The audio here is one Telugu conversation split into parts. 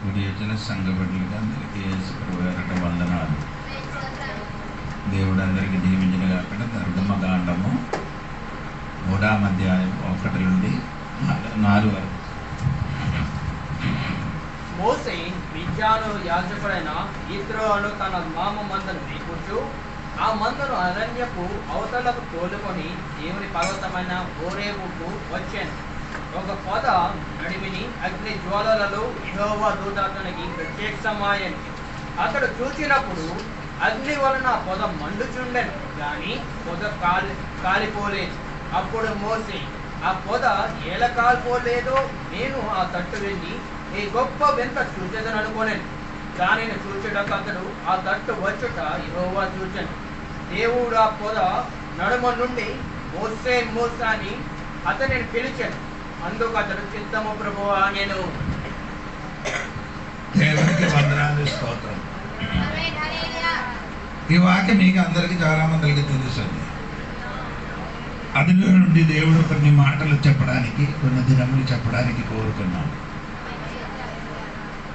వీడియో వచ్చిన సంఘ బిడ్డలకి అందరికీ యేసుప్రభు వందనాలు. దేవుడు అందరికీ దీవించిన కాకుండా నిర్గమకాండము 3వ అధ్యాయం 1 నుండి 4 వరకు. మోషే మిద్యాను యాజకుడైన యిత్రోను తన మామ మందను మేపుచు ఆ మందను అరణ్యపు అవతలకు తోలుకొని దేవుని పర్వతమైన హోరేబుకు వచ్చాను. ఒక పొద నడిమిని అగ్ని జ్వాలలలో యెహోవా దూత అతనికి ప్రత్యక్షమాయెను. అతడు చూచినప్పుడు అగ్ని వలన పొద మండుచుండెను, కానీ పొద కాలిపోలేదు. అప్పుడు మోషే, ఆ పొద ఎలా కాలిపోలేదో నేను ఆ తట్టు వెళ్ళి ఈ గొప్ప వింత చూచెదను అనుకోలేను. దానిని చూచుటకు అతడు ఆ తట్టు వచ్చుట యెహోవా చూచెను. దేవుడు ఆ పొద నడుమ నుండి మోషే మోషే అని అతనిని పిలిచాను. అందుకు అతడు చిత్తము ప్రభువా నేను. దేవునికి వందనాలు, స్తోత్రం. ఈ వాక్యం మీకు అందరికీ చాలా మందికి తెలుసండి. అందులో నుండి దేవుడు కొన్ని మాటలు చెప్పడానికి, కొన్ని దినములు చెప్పడానికి కోరుకున్నాను.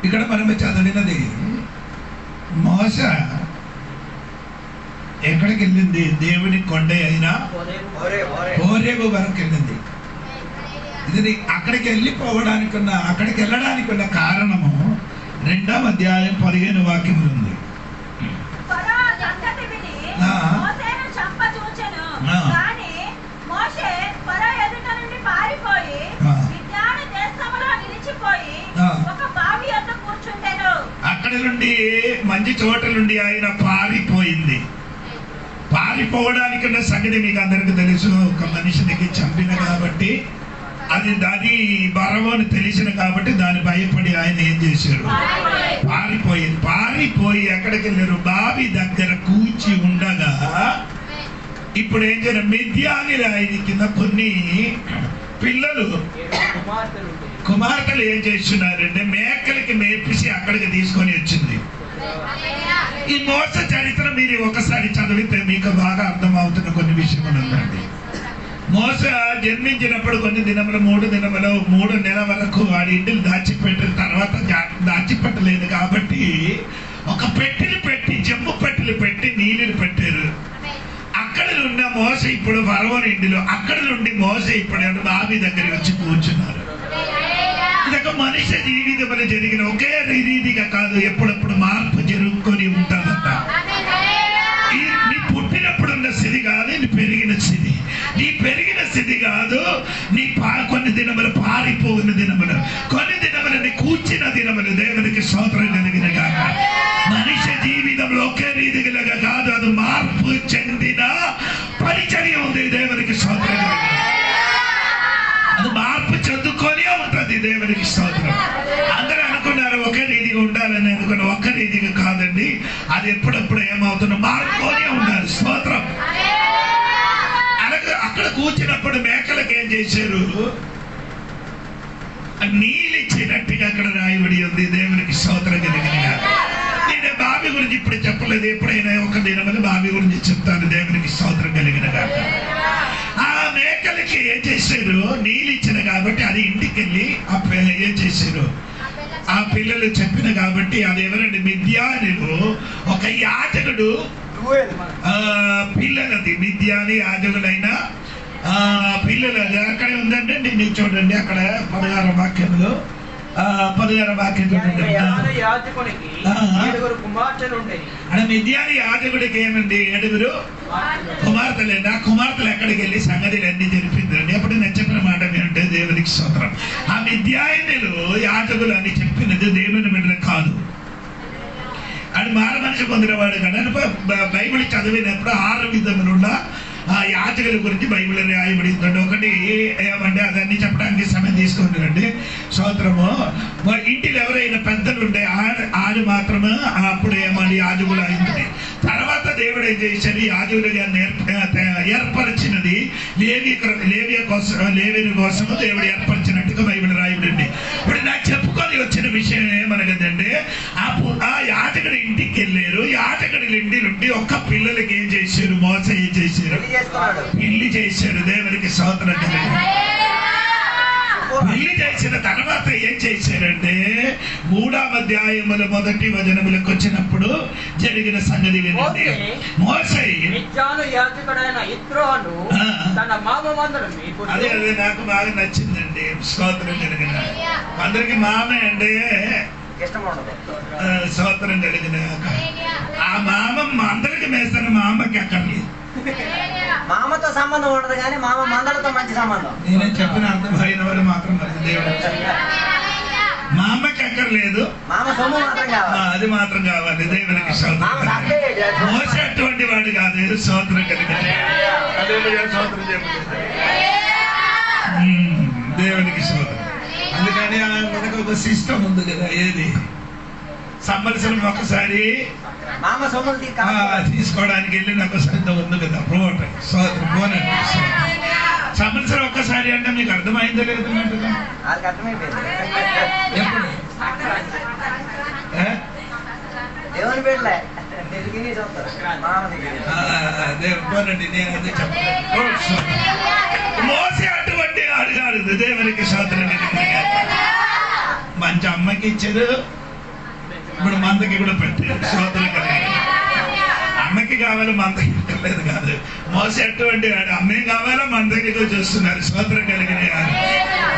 ఇక్కడ మనం చదివినది మోషే ఎక్కడికి వెళ్ళింది? దేవుని కొండ అయినా హోరేబు వరకు వెళ్ళింది. ఇది అక్కడికి వెళ్ళడానికి ఉన్న కారణము 2వ అధ్యాయం 15 వాక్యములు ఉంది. అక్కడి నుండి మంచి చోట నుండి ఆయన పారిపోవడానికి ఉన్న సంగతి మీకు అందరికి తెలుసు. ఒక మనిషినికి చంపిన కాబట్టి అది బరవని తెలిసిన కాబట్టి దాన్ని భయపడి ఆయన ఏం చేశారు? పారిపోయి ఎక్కడికి వెళ్ళారు? బావి దగ్గర కూర్చి ఉండగా ఇప్పుడు ఏం చేయాలి? మిద్యాని రాయి కింద కొన్ని పిల్లలు కుమార్తెలు ఏం చేస్తున్నారంటే మేకలకి మేపేసి అక్కడికి తీసుకొని వచ్చింది. ఈ మోస చరిత్ర మీరు ఒకసారి చదివితే మీకు బాగా అర్థమవుతున్న కొన్ని విషయములు ఉందండి. మోస జన్మించినప్పుడు కొన్ని దినములు 3 నెలల వరకు వాడి ఇంటిని దాచిపెట్టిన తర్వాత దాచిపెట్టలేదు కాబట్టి ఒక పెట్టెలు పెట్టి, జమ్ము పెట్టెలు పెట్టి నీళ్ళు పెట్టారు. అక్కడ ఉన్న మోస ఇప్పుడు ఫరోని ఇంటిలో, అక్కడ నుండి మోస ఇప్పుడు బావి దగ్గర వచ్చి కూర్చున్నారు. ఇదొక మనిషి జీవితంలో జరిగిన ఒకే రీతిగా కాదు, ఎప్పుడప్పుడు మార్పు జరుగుకొని ఉంటుందంట. నీ పుట్టినప్పుడున్న స్థితి కాదు, నీ పెరిగిన స్థితి. నీ పెరిగిన స్థితి కాదు, నీ కొన్ని దినములు పారిపోయిన దినములు, కొన్ని దినములు నీ కూర్చిన దినములు. దేవునికి స్తోత్రం కలిగిన కాక మనిషి జీవితంలో ఒకే రీతిగా కాదు, అది మార్పు చెందిన పరిచర్య ఉంది. దేవునికి స్తోత్రం. అది మార్పు చెందుకొని ఉంటుంది. దేవునికి స్తోత్రం. అందరూ అనుకున్నారు ఒకే రీతిగా ఉండాలని అనుకున్న, ఒక్క రీతిగా కాదండి. అది ఎప్పుడప్పుడు ఏమవుతుందో మార్పుకొనే ఉండాలి. స్తోత్రం. అలాగే అక్కడ కూర్చున్నప్పుడు మేకలకు ఏం చేశారు? నీళ్ళు ఇచ్చినట్టుగా అక్కడ రాయబడి ఉంది. దేవునికి స్తోత్రం కలిగిన. నేను బావి గురించి ఇప్పుడు చెప్పలేదు, ఎప్పుడైనా ఒక దినమని బావి గురించి చెప్తాను. దేవునికి స్తోత్రం కలిగిన కాక ఆ మేకలకి ఏం చేశారు? నీళ్ళు ఇచ్చిన కాబట్టి అది ఇంటికి వెళ్ళి ఏం చేశారు? ఆ పిల్లలు చెప్పిన కాబట్టి అది ఎవరండి? మిద్యానిలో ఒక యాజకుడు పిల్లలది, మిద్యాని యాజకులైన పిల్లలు అక్కడే ఉందండి. నేను చూడండి అక్కడ 16వ వాక్యంలో 16వ వాక్యం చూడండి. మిద్యాని యాజకుడికి ఏమండి? 7 కుమార్తెలేండి. ఆ కుమార్తెలు ఎక్కడికి వెళ్ళి సంగతిలు అన్ని జరిపిందండి. అప్పుడు నేను చెప్పిన మాట ఏంటంటే దేవునికి స్తోత్రం. ఆ మిద్యానిలు యాజకులు అని చెప్పినది దేవుని బిడ్డలు కాదు. అది మారు మనిషి పొందినవాడు కదా. బైబిల్ చదివినప్పుడు 6 విధములున్న ఆ యాజకుల గురించి బైబిల్ రాయబడిందండి. ఒకటి ఏమంటే అదన్నీ చెప్పడానికి సమయం తీసుకుంటారండి. స్తోత్రము. ఇంటిలో ఎవరైనా పెద్దలు ఉంటే ఆడు మాత్రమే అప్పుడు ఏమని యాజకులు అయింది. తర్వాత దేవుడు ఏం చేశాడు? యాజకులుగా ఏర్పరిచినది లేవియ కోసం దేవుడు ఏర్పరిచినట్టుగా బైబిల్ రాయబడింది. ఇప్పుడు నాకు చెప్పుకొని వచ్చిన విషయం ఏమనగదంటే ఆ యాజకుడి ఇంటికి వెళ్ళారు. యాజకుడి ఇంటి నుండి ఒక్క పిల్లలకి ఏం చేశారు? మోస ఏం చేశారు? పెళ్లి చేశారు. దేవునికి స్తోత్రం. పెళ్లి చేసిన తర్వాత ఏం చేశారంటే 3వ అధ్యాయముల 1వ వచనములకు వచ్చినప్పుడు జరిగిన సంగతి వినండి. మోషే మిద్యాను యాజకుడైన యిత్రోను తన మామ మందను మేపుచు. అదే నాకు బాగా నచ్చిందండి. స్తోత్రం కలిగిన అందరికి మామే అంటే స్తోత్రం కలిగిన ఆ మామ అందరికి మేస్తాను, మా అమ్మకి అక్కర్లేదు. మామతో సంబంధం ఉండదు కానీ మామ మందలతో మంచి సంబంధం. నేనే చెప్పిన అర్థమైన వారు మాత్రం మరి దేవుడు మా అమ్మకి అక్కర్లేదు, మామ సొమ్ము మాత్రం కావాలి, అది మాత్రం కావాలి. దేవునికి స్తోత్రం. మోసే అటువంటి వాడు కాదు. స్తోత్రం కలిగిన స్తోత్రం చెప్పండి. దేవునికి స్తోత్రం. అందుకని మనకు ఒక సిస్టమ్ ఉంది కదా, ఏది సంవత్సరం ఒకసారి మామ సొమ్ములు తీసుకోవడానికి వెళ్ళి నాకు ఒకసారి ఉంది కదా ప్రోట్ స్తోత్రం పోనండి. సంవత్సరం ఒక్కసారి అంటే మీకు అర్థమైందో లేదు అన్నట్టుగా ఎప్పుడు దేవుని బిడ్డలే పోనండి. నేను అదే చెప్పాను. మోసే అటువంటి అడిగాడు. దేవునికి స్తోత్రం. మంచి అమ్మకి ఇచ్చారు, ఇప్పుడు మందకి కూడా పెట్టారు. స్తోత్రం కలిగి అమ్మకి కావాలి, మందకి లేదు కాదు. మోసే అటువంటి అమ్మే కావాలా, మందకి చూస్తున్నారు. స్తోత్రం కలిగిన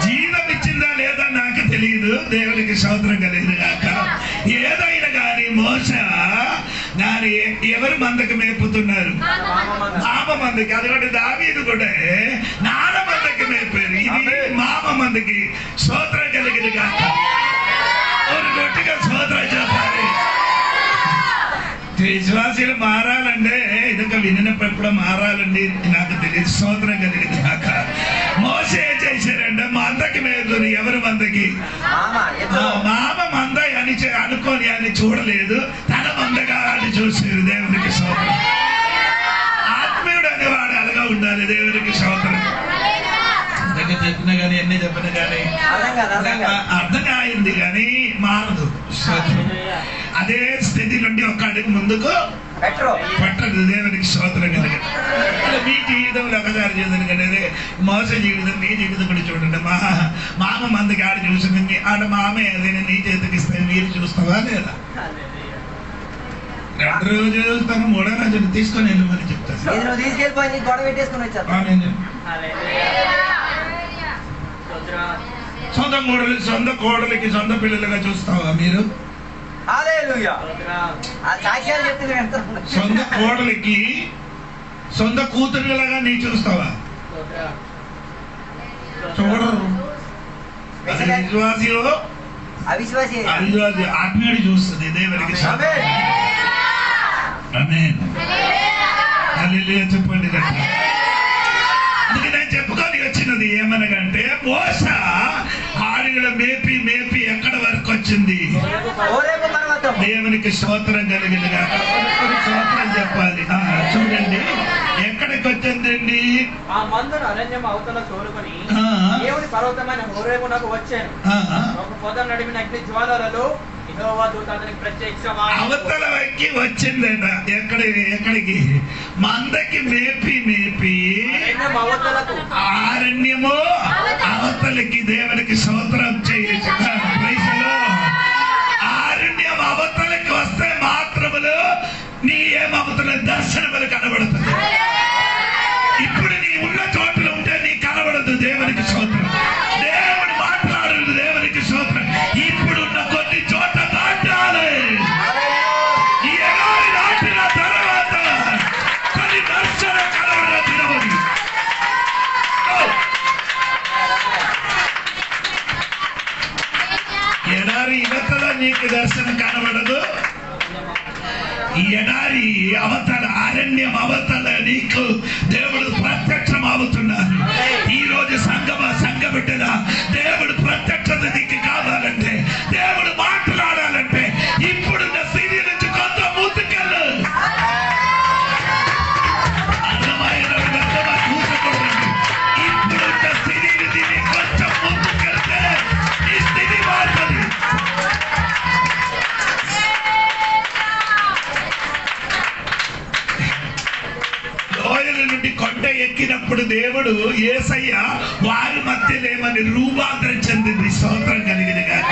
జీవం ఇచ్చిందా లేదా నాకు తెలియదు. దేవునికి స్తోత్రం కలిగిన కాక ఏదైనా కానీ మోస దాని ఎవరు మందకి మేపుతున్నారు? మామ మందకి. అదొకటి దావీదు కూడా నాన్న మందకి మేపారు, ఇది మామ మందకి. స్తోత్రం కలిగిన కాక ఒక గట్టిగా స్తోత్రం చెప్పాలి. విశ్వాసీలు మారాలంటే ఇదొక వినినప్పుడు మారాలండి, నాకు తెలియదు. స్తోత్రం కలిగింది కాక మోసే ఏం చేశారంటే మందకి మేపుతుంది. ఎవరు మందకి? మామ మంద అని అనుకోని అని చూడలేదు, తన మందగా అని చూసారు. దేవునికి స్తోత్రం. ఆత్మీయుడు అనేవాడు అలాగా ఉండాలి. దేవునికి స్తోత్రం. చెప్పినా కానీ ఎన్ని చెప్పినా కానీ అర్థం అయింది కానీ మారదు. అదే స్థితి నుండి ఒక అడుగు ముందుకు పట్టదు. దేవునికి స్తోత్రం కలిగి మీ జీవితంలో ఒకసారి చేసిన కానీ మోస జీవితం, మీ జీవితం కూడా చూడండి. మామ మందికి ఆడ చూసింది, ఆడ మామే అదేనా నీ చేతికి ఇస్తే మీరు చూస్తావా లేదా? 2 రోజులు చూస్తాను, 3వ రోజులు తీసుకొని వెళ్ళమని చెప్తాను. తీసుకెళ్ళిపోయి గొడవ పెట్టేసుకుని వచ్చాను. సొంత కోడలికి సొంత పిల్లలుగా చూస్తావా మీరు? సొంత కోడలికి సొంత కూతురులాగా నీ చూస్తావా? చూడరు. విశ్వాసి అవిశ్వాసి ఆత్మీయుడు చూస్తుంది. దేవునికి చెప్పండి. అందుకే నేను చెప్పుకొని వచ్చినది ఏమనగంటే మోస ఆడిగడ మేపి మేపి ఎక్కడ వరకు వచ్చింది? దేవునికి స్తోత్రం కలిగింది కాక స్తోత్రం చెప్పాలి. చూడండి ఎక్కడికి వచ్చిందండి? ఆ మందను అరణ్యం అవతల తోలుకొని దేవుని పర్వతమైన హోరేబునకు వచ్చాను. ఒక పొద నడిమిన అగ్ని జ్వాలలలో యెహోవా దూత అతనికి ప్రత్యక్షమై అవతల వైకి వచ్చిందట. ఎక్కడికి? మందకి మేపి మేపి అరణ్యము అవతలకి. దేవునికి స్తోత్రం చేసి అరణ్యం అవతలకి వస్తే మాత్రములు నీ ఏమవుతున్న దర్శనములు కనబడుతుంది. ఇప్పుడు నీ ఉన్న చోట్ల ఉంటే నీ కనబడదు. దేవునికి స్తోత్రం. దేవుడు మాట్లాడదు. దేవునికి స్తోత్రం. ఇప్పుడున్న కొన్ని చోట్ల దాటాలి. ఈ ఎడారి దాటిన తర్వాత కొన్ని దర్శన కనబడ తినవది. ఎడారి ఇవతల నీకు దర్శనం కనబడదు. ఈ ఎడారి అవతల అరణ్యం అవతల నీకు దేవుడు ప్రత్యక్షం అవుతున్నారు. ఈ రోజు సంఘ బిడ్డల దేవుడు ప్రత్యక్షత నీకు కావాలంటే, దేవుడు మాట్లాడాలంటే ఇప్పుడున్న స్థితి నుంచి కొంత ముందుకెళ్ళు. అర్థమైన కూర్చోకూడదు. ఇప్పుడున్న స్థితి నుంచి కొంచెం ముందుకెళ్తే ఈ స్థితి మారుతుంది. లోయల నుండి కొండ ఎక్కినప్పుడు దేవుడు యేసయ్య వారి మధ్య లేమని రూపాంతరం చెందింది. స్తోత్రం కలిగిన గాక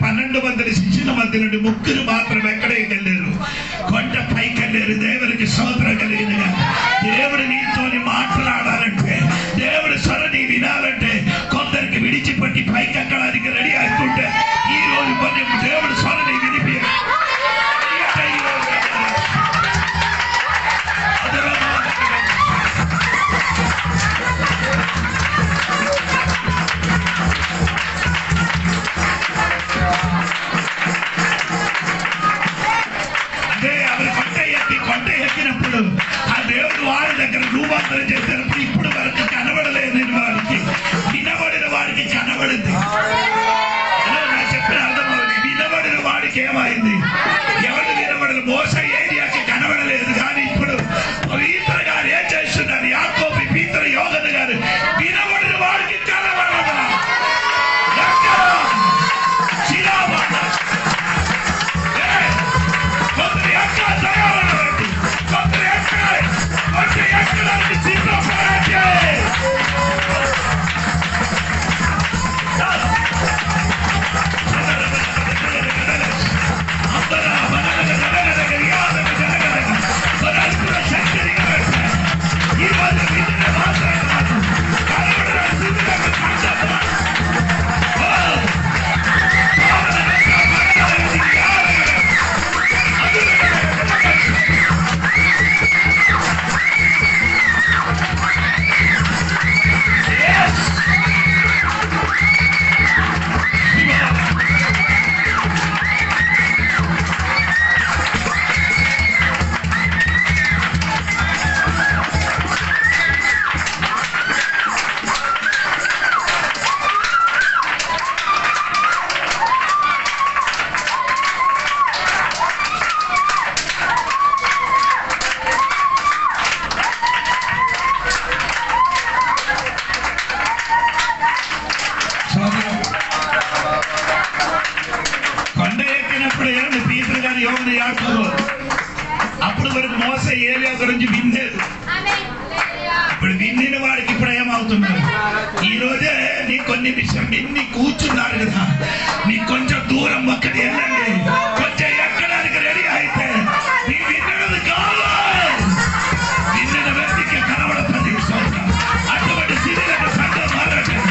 12 మంది శిష్యుల మధ్య నుండి 3 మాత్రం ఎక్కడికి వెళ్ళారు? కొండ పైకి వెళ్ళారు. దేవునికి స్తోత్రం కలిగినగా. దేవుడు నీతోని మాట్లాడాలంటే, దేవుడి స్వరాన్ని వినాలంటే కొందరికి విడిచిపెట్టి పైకి ఎక్కడానికి రెడీ అవుతుంటే ఈ రోజు కొన్ని దేవుడి స్వరాన్ని వినిపి కొండ ఎక్కినప్పుడు ఆ దేవుడు వారి దగ్గర రూపాంతరం చేసినప్పుడు ఇప్పుడు వరకు కనబడలేదు వాడికి, వినబడిన వాడికి కనబడింది. నా చెప్పిన అర్థమవుతుంది. వినబడిన వాడికి ఏమైంది? ఎవరు వినబడదు? మోస ఏరియాకి కనబడలేదు, కానీ ఇప్పుడు పవిత్ర గారు ఏం చేస్తున్నారు? యాకోబు, పీతరు, యోగన్ గారు వినబడిన వాడికి కనబడదా? కొందరు ఎక్కడ దయాలండి, కొందరు ఎక్కడానికి సిద్ధపడండి. అప్పుడు వరకు మోస ఏలియా గురించి వినలేదు. ఇప్పుడు విన్నిన వాడికి ఇప్పుడు ఏమవుతున్నారు? ఈ రోజే నీ కొన్ని విషయం విన్ని కూర్చున్నారు కదా, నీ కొంచెం దూరం ఒక్కటి వెళ్ళండి, కొంచెం ఎక్కడానికి రెడీ అయితే నీ విన్నది కాదు, విన్నిన వ్యక్తికి కనబడుతుంది. అటువంటి స్థితిలో సంఘం మారట్లేదు.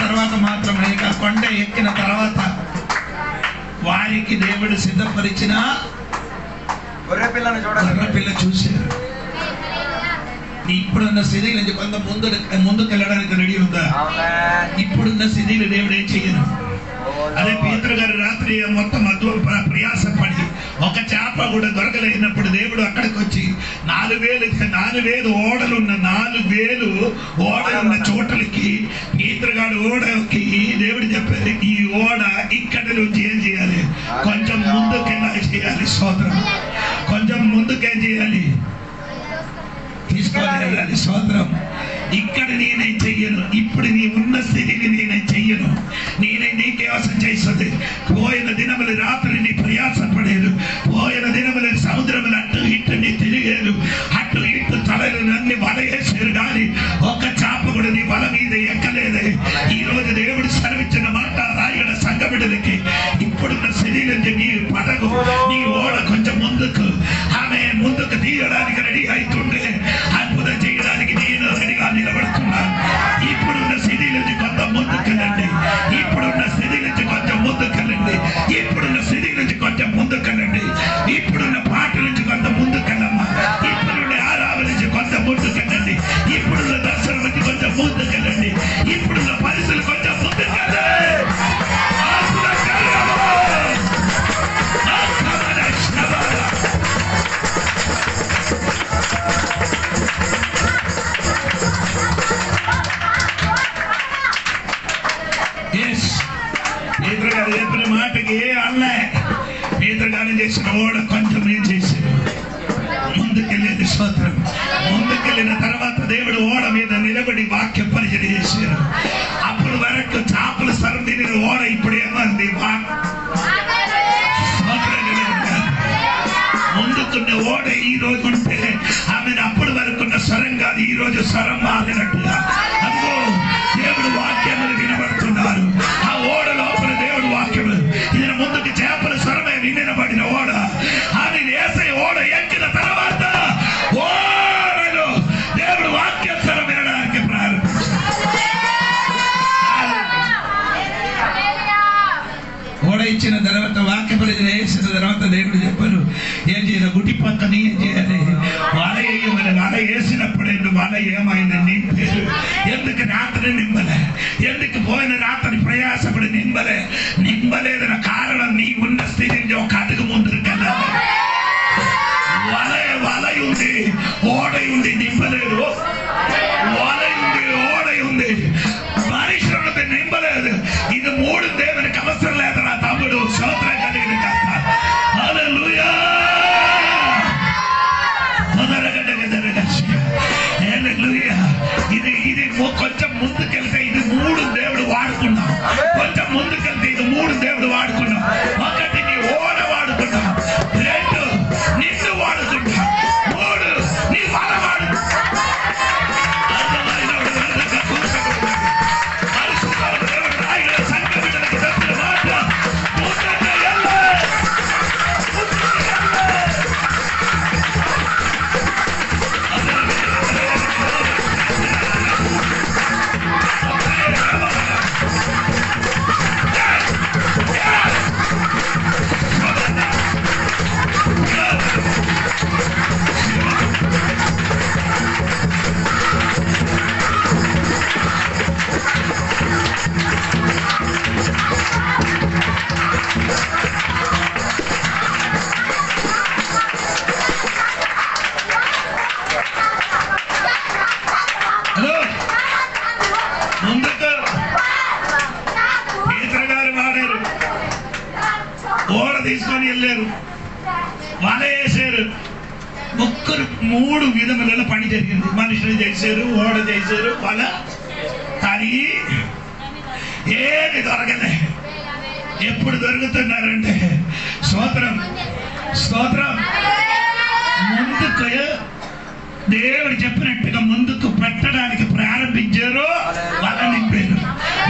తర్వాత మాత్రమే ఇక కొండ ఎక్కిన తర్వాత వారికి దేవుడు సిద్ధపరిచిన గొర్రెపిల్లను చూడాలి. గొర్రెపిల్ల చూశారు. ఇప్పుడున్న స్థితిలో కొంత ముందుకు వెళ్ళడానికి రెడీ ఉందా? ఇప్పుడున్న స్థితిలో దేవుడు ఏం చెయ్యను. అదే పేతురు గారు రాత్రి మొత్తం ప్రయాసపడి ఒక చేప కూడా దొరకలేనప్పుడు దేవుడు అక్కడికి వచ్చి 4,000 ఓడలున్న 4,000 ఓడలున్న చోటలకి పేతురు గారు ఓడకి దేవుడు చెప్పారు, ఈ ఓడ ఇక్కడ నుంచి ఏం చేయాలి, కొంచెం ముందుకెలా చేయాలి, స్తోత్రం, కొంచెం ముందుకేం చేయాలి, తీసుకొని వెళ్ళాలి, స్తోత్రం. ఇక్కడ నేనే చెయ్యను, ఇప్పుడు నీ ఉన్న స్థితిని నేనే చెయ్యను, నేనే నీకే అవసరం చేస్తుంది. పోయిన దినములు రాత్రి నీ ప్రయాసపడేది, పోయిన దినములు సముద్రములు అటు ఇటు నీ తిరిగేది, అటు ఇటు తలలు నన్ను వల వేసారు కానీ ఒక్క చేప కూడా నీ వల మీద ఎక్కలేదే. ఈ రోజు దేవుడు సెలవిచ్చిన మాట రాయగడ సంఘ బిడ్డలకి, ఇప్పుడున్న స్థితి నుంచి నీ పడగు నీ ఓడ కొంచెం ముందుకు ఆమె ముందుకు తీయడానికి రెడీ అవుతుండే, అద్భుతం చేయడానికి నేను రెడీగా నిలబడుతున్నాను. ఇప్పుడున్న స్థితి నుంచి కొంత ముందుకెళ్ళండి, ఇప్పుడున్న స్థితి నుంచి కొంచెం ముందుకెళ్ళండి, ఇప్పుడున్న స్థితి నుంచి కొంచెం ముందుకెళ్ళండి, ఇప్పుడున్న పాట నుంచి కొంత ముందుకెళ్ళమ్మా, ఇప్పుడున్న ఆరాధన నుంచి కొంత ముందుకెళ్ళండి, ఇప్పుడున్న దర్శనం నుంచి కొంచెం ముందుకెళ్ళండి, ఇప్పుడున్న పరిస్థితులు కొంచెం ముందుకెళ్ళండి. చెప్పిన మాటకి అల్లే పేదగానం చేసిన ఓడ కొంచెం ఏం చేశారు, ముందుకెళ్ళేది, స్తోత్రం. ముందుకెళ్ళిన తర్వాత దేవుడు ఓడ మీద నిలబడి వాక్య పరిచయం చేశారు. అప్పుడు వరకు చేపల స్వరం తిని ఓడ ఇప్పుడు ఏమంది, ముందుకున్న ఓడ ఈ రోజు ఉంటే ఆమెను అప్పుడు వరకున్న స్వరం కాదు, ఈ రోజు స్వరం మారినట్టుగా అదిగో దేవుడు వాక్యములు వినబడుతున్నారు. ఆ ఓడ లోపల దేవుడు వాక్యములు ఈయన ముందుకు చేపల స్వరమే వినబడిన ఓడ అని వేసే ఓడ ఎక్కిన తర్వాత ఓడలో దేవుడు వాక్య స్వరం వినడానికి ప్రారంభించారు. ఓడ ఇచ్చిన తర్వాత వాక్య పరిచయం వేసిన తర్వాత దేవుడు చెప్పారు, ఏం చేయాలి, గుడి పక్కన ఏం చేయాలి, వల వేయమని. వల వేసినప్పుడు వల ఏమైంది, నింపారు. ఎందుకు రాత్రి నింబలే, ఎందుకు పోయిన రాత్రి ప్రయాసపడి నింబలేదన్న కారణం నీ ఉన్న స్థితి నుంచి ఒక అడుగు ముందుకు వెళ్ళాలి. వల ఉంది, ఓడ ఉంది, నింబలేదు. వల ఉంది, ఓడ ఉంది, మనుషులతో నింబలేదు. ఇది 3 దేవునికి అవసరం లేదు నా తమ్ముడు, స్తోత్రం కలిగిన కాస్త హల్లెలూయా. ఇది కొంచెం ముందుకెళ్తే ఇది 3 దేవుడు వాడుకున్నాం, కొంచెం ముందుకెళ్తే ఇది 3 దేవుడు వాడుకున్నాం. ఒకటి నీ ఓడ వాడుకున్నాం, 2 నిన్ను వాడుకున్నాం, 3 నీ వల వాడుకున్నాం. తీసుకొని వెళ్ళారు, వల వేసారు. 3 విధములలో పని జరిగింది. మనుషులు చేశారు, ఓడ చేశారు, వల కానీ ఏది దొరకలే. ఎప్పుడు దొరుకుతున్నారంటే స్తోత్రం స్తోత్రం ముందుకు దేవుడు చెప్పినట్టుగా ముందుకు పెట్టడానికి ప్రారంభించారు, వల నింపారు.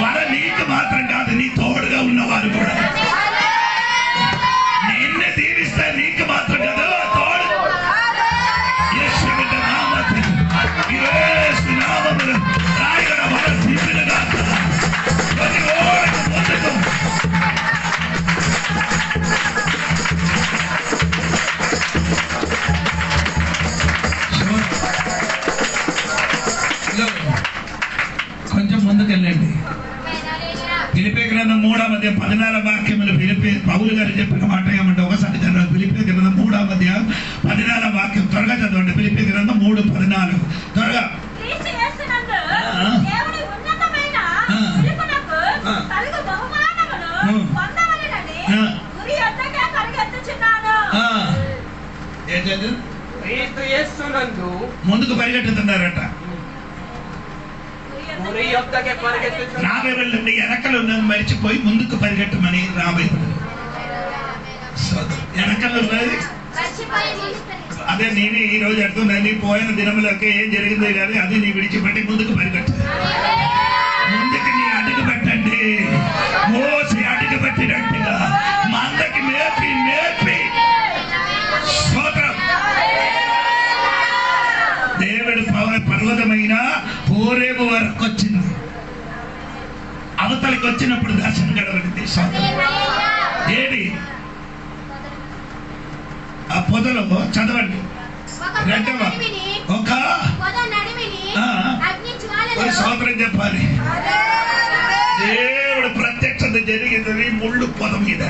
వల నీకు మాత్రం కాదు, నీ తోడుగా ఉన్నవారు కూడా నిన్ను దీవిస్తే నీకు మాత్రం కదా తోడు. యేసు నామములో రాయగడ వల నింపిన ఫిలిప్పీ గ్రంథం 3వ అధ్యాయం 14వ వాక్యములు ఫిలిప్పీ పౌలు గారు చెప్పిన మాట ఏమంటే ఒకసారి చదవండి. ఫిలిప్పీ గ్రంథం 3వ అధ్యాయం 14వ వాక్యం త్వరగా చదవండి. ఫిలిప్పీ గ్రంథం 3:14 త్వరగా. ముందుకు పరిగెట్టుతున్నారట. నా బైబిల్ వెనకలు మరిచిపోయి ముందుకు పరిగెట్టమని నా బైబిల్. వెనకలు ఉన్నది అదే నేను ఈ రోజు అడుగుతున్నాను. పోయిన దినములకి ఏం జరిగింది కానీ అది నీ విడిచిపెట్టి ముందుకు పరిగెట్టు. ముందుకు నీ అడుగు పెట్టండి. మోసి అడుగు పెట్టినట్టుగా మందకి మేపి మేపి స్తోత్రం. దేవుడు పర్వతమైన హోరేబు వరకు వచ్చింది. అవతలికి వచ్చినప్పుడు దర్శనం గడవడింది. ఏది ఆ పొదలో చదవండి. ఒక స్తోత్రం చెప్పాలి. దేవుడు ప్రత్యక్షత జరిగింది ముళ్ళు పొద మీద.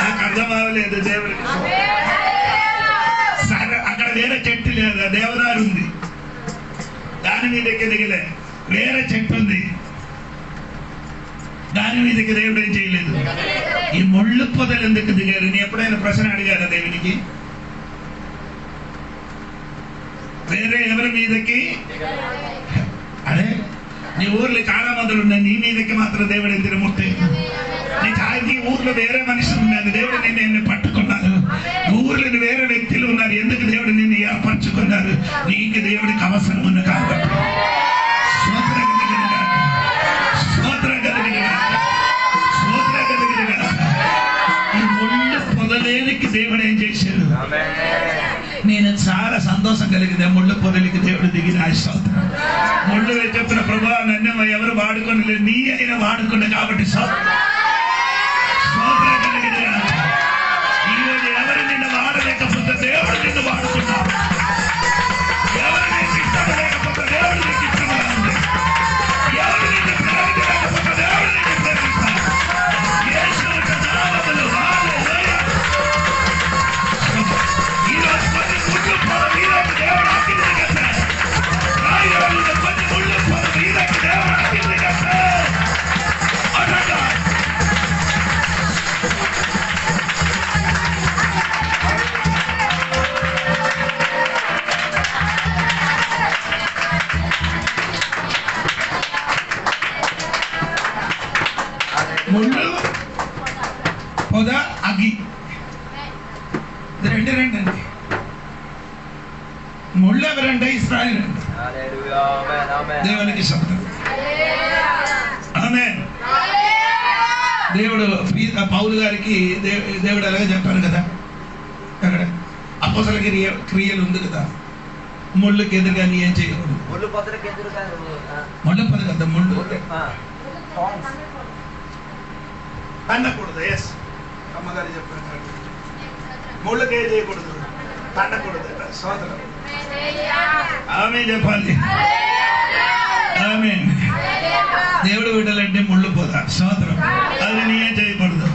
నాకు అర్థం అవ్వలేదు దేవుడికి. సరే అక్కడ వేరే చెట్టు లేదు, దేవదారు ఉంది. దాని మీదకి దిగలే. వేరే చెట్టు ఉంది, దాని మీదకి దేవుడు ఏం చేయలేదు. ఈ ముళ్ళు పొదలు ఎందుకు దిగారు? నీ ఎప్పుడైనా ప్రశ్న అడిగారా దేవునికి? వేరే ఎవరి మీదకి? అదే నీ ఊర్లో చాలా మందులు ఉన్నాయి, నీ మీదకి మాత్రం దేవుడు ఎందుకు ముట్టే? నీ ఊర్లో వేరే మనుషులు ఉన్నారు, దేవుడు నిన్ను పట్టుకున్నారు. ఊర్లో వేరే వ్యక్తులు ఉన్నారు, ఎందుకు దేవుడు నిన్ను ఏర్పరచుకున్నారు? నీకు దేవుడికి అవసరం ఉంది కాబట్టి. ఈ ముళ్ళు పొదలేనికి దేవుడు ఏం చేశారు? నేను చాలా సంతోషం కలిగింది. ముళ్ళు పొదలికి దేవుడు దిగిన స్తోత్రం. ముళ్ళు చెప్పిన ప్రభా నన్ను ఎవరు వాడుకొని నీ అయినా వాడుకున్నా కాబట్టి ఈరోజు ఎవరు నిన్ను వాడలేకపోతే దేవుడు నిన్ను వాడుకున్నాడు. ఎవరు నీకు ఇష్టం లేకపోతే దేవుడు నీకు ఇష్టంగా ఉంది. ఎవరు నిన్ను ప్రేమించలేకపోతే దేవుడు నిన్ను ప్రేమిస్తాడు. ఈరోజు కొన్ని ముళ్ళు పొద మీదకి దేవుడు అగ్గిని కట్టాడు. కొన్ని ముళ్ళు పొద మీదకి దేవుడు అగ్గిని కట్టాడు. అనగా ముళ్ళు పొద అగ్గి రెండు అండి. ముళ్ళు ఎవరంటే ఇశ్రాయేలు అండి. దేవునికి శబ్దం. ఆమేన్. దేవుడు పౌలు గారికి దేవుడు అలాగే చెప్పారు కదా, అక్కడ అపోస్తల క్రియలు ఉంది కదా, ముళ్ళకి ఎదురుగా నీ ఏం చేయకూడదు. ముళ్ళు పొద కదా, ముళ్ళు తండకూడదు. ఎస్ అమ్మగారు చెప్పారు, ముళ్ళకి ఏం చేయకూడదు, తండకూడదు. సోదరు ఆమె చెప్పాలి. ఆమేన్. దేవుడు విడాలంటే ముళ్ళు పొద సోదరం, అది నీ ఏం చేయకూడదు.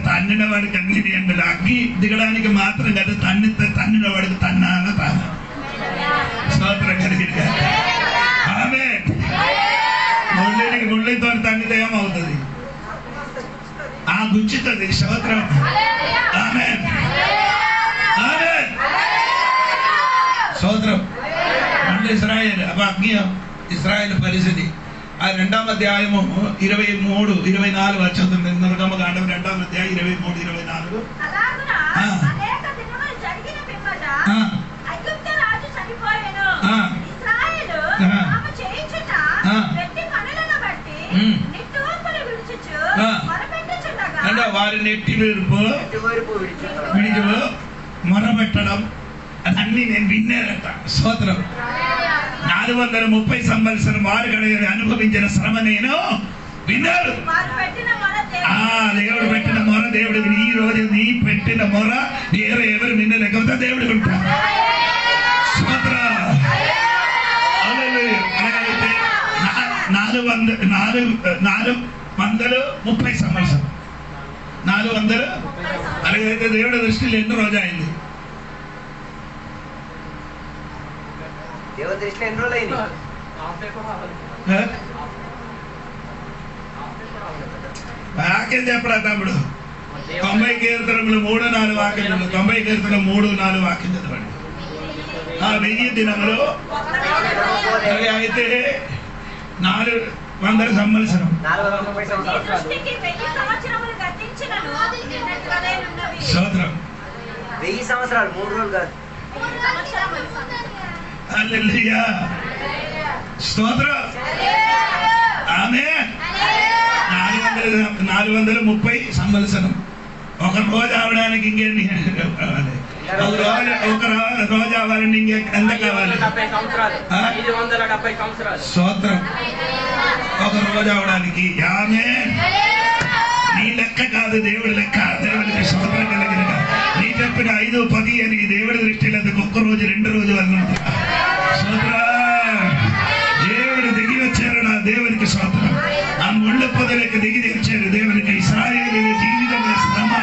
తన్నిన వాడికి అన్ని ఎండలు అగ్గి దిగడానికి మాత్రం కదా, తన్నిన వాడికి తన్నాన తాన స్తోత్రం కలిగిన. ఆమేన్. ముళ్ళతో తన్నితే ఏమవుతుంది? ఆ గుచ్చుతుంది. స్తోత్రం. ఆమేన్. ఆమేన్. స్తోత్రం. ఇశ్రాయేల్ అగ్ని ఇశ్రాయేల్ పరిస్థితి ఆ 2వ అధ్యాయము 23, 24 చదువుతుంది. నిర్గమకాండం 2వ అధ్యాయం 23, 24. అంటే వారి నెట్టి వీర్పు విడిచి మొరపెట్టడం అదన్నీ నేను విన్నారట. స్తోత్రం. 430 సంవత్సరం వారు గడిగి అనుభవించిన శ్రమ నేను విన్నారు. దేవుడు పెట్టిన మొర దేవుడు ఈ రోజు నీ పెట్టిన మొర ఎవరు వినలేకపోతే దేవుడు వింటాడు. స్తోత్రం. నా 430 సంవత్సరం. 400 అలాగైతే దేవుడి దృష్టిలో ఎన్ని రోజు అయింది? దేవుడి దృష్టిలో ఎన్ని రోజులు అయింది? వాక్యం చెప్పరా తమ్ముడు? 90 కీర్తనలు 3-4 వాక్యం, 90 కీర్తనలు 3-4 వాక్యం చదవండి. 1000 దినములు అయితే 400 సంవత్సరం. 430 స్తోత్రం. 1000 సంవత్సరాలు 3 రోజులు కాదు. హల్లెలూయా. స్తోత్రం. ఆమేన్. 430 సంవత్సరం. ఒక రోజు అవడానికి ఇంకెన్ని కావాలి? ఒక రోజు అవ్వాలండి ఇంకెంత కావాలి? స్తోత్రం. ఒక రోజు అవడానికి ఆమేన్. నీ లెక్క కాదు, దేవుడి లెక్క. దేవుడికి స్తోత్రం కలిగిన నీ చెప్పిన 5, 10 అని దేవుడి దృష్టిలో ఒక్క రోజు 2 రోజు వల్ల స్తోత్రం. దేవుడు దిగి వచ్చారు. నా దేవునికి స్తోత్రం. ఆ ముళ్ళ పొదలకు దిగి తెచ్చారు దేవునికి. ఇశ్రాయేలు జీవితంలో శ్రమ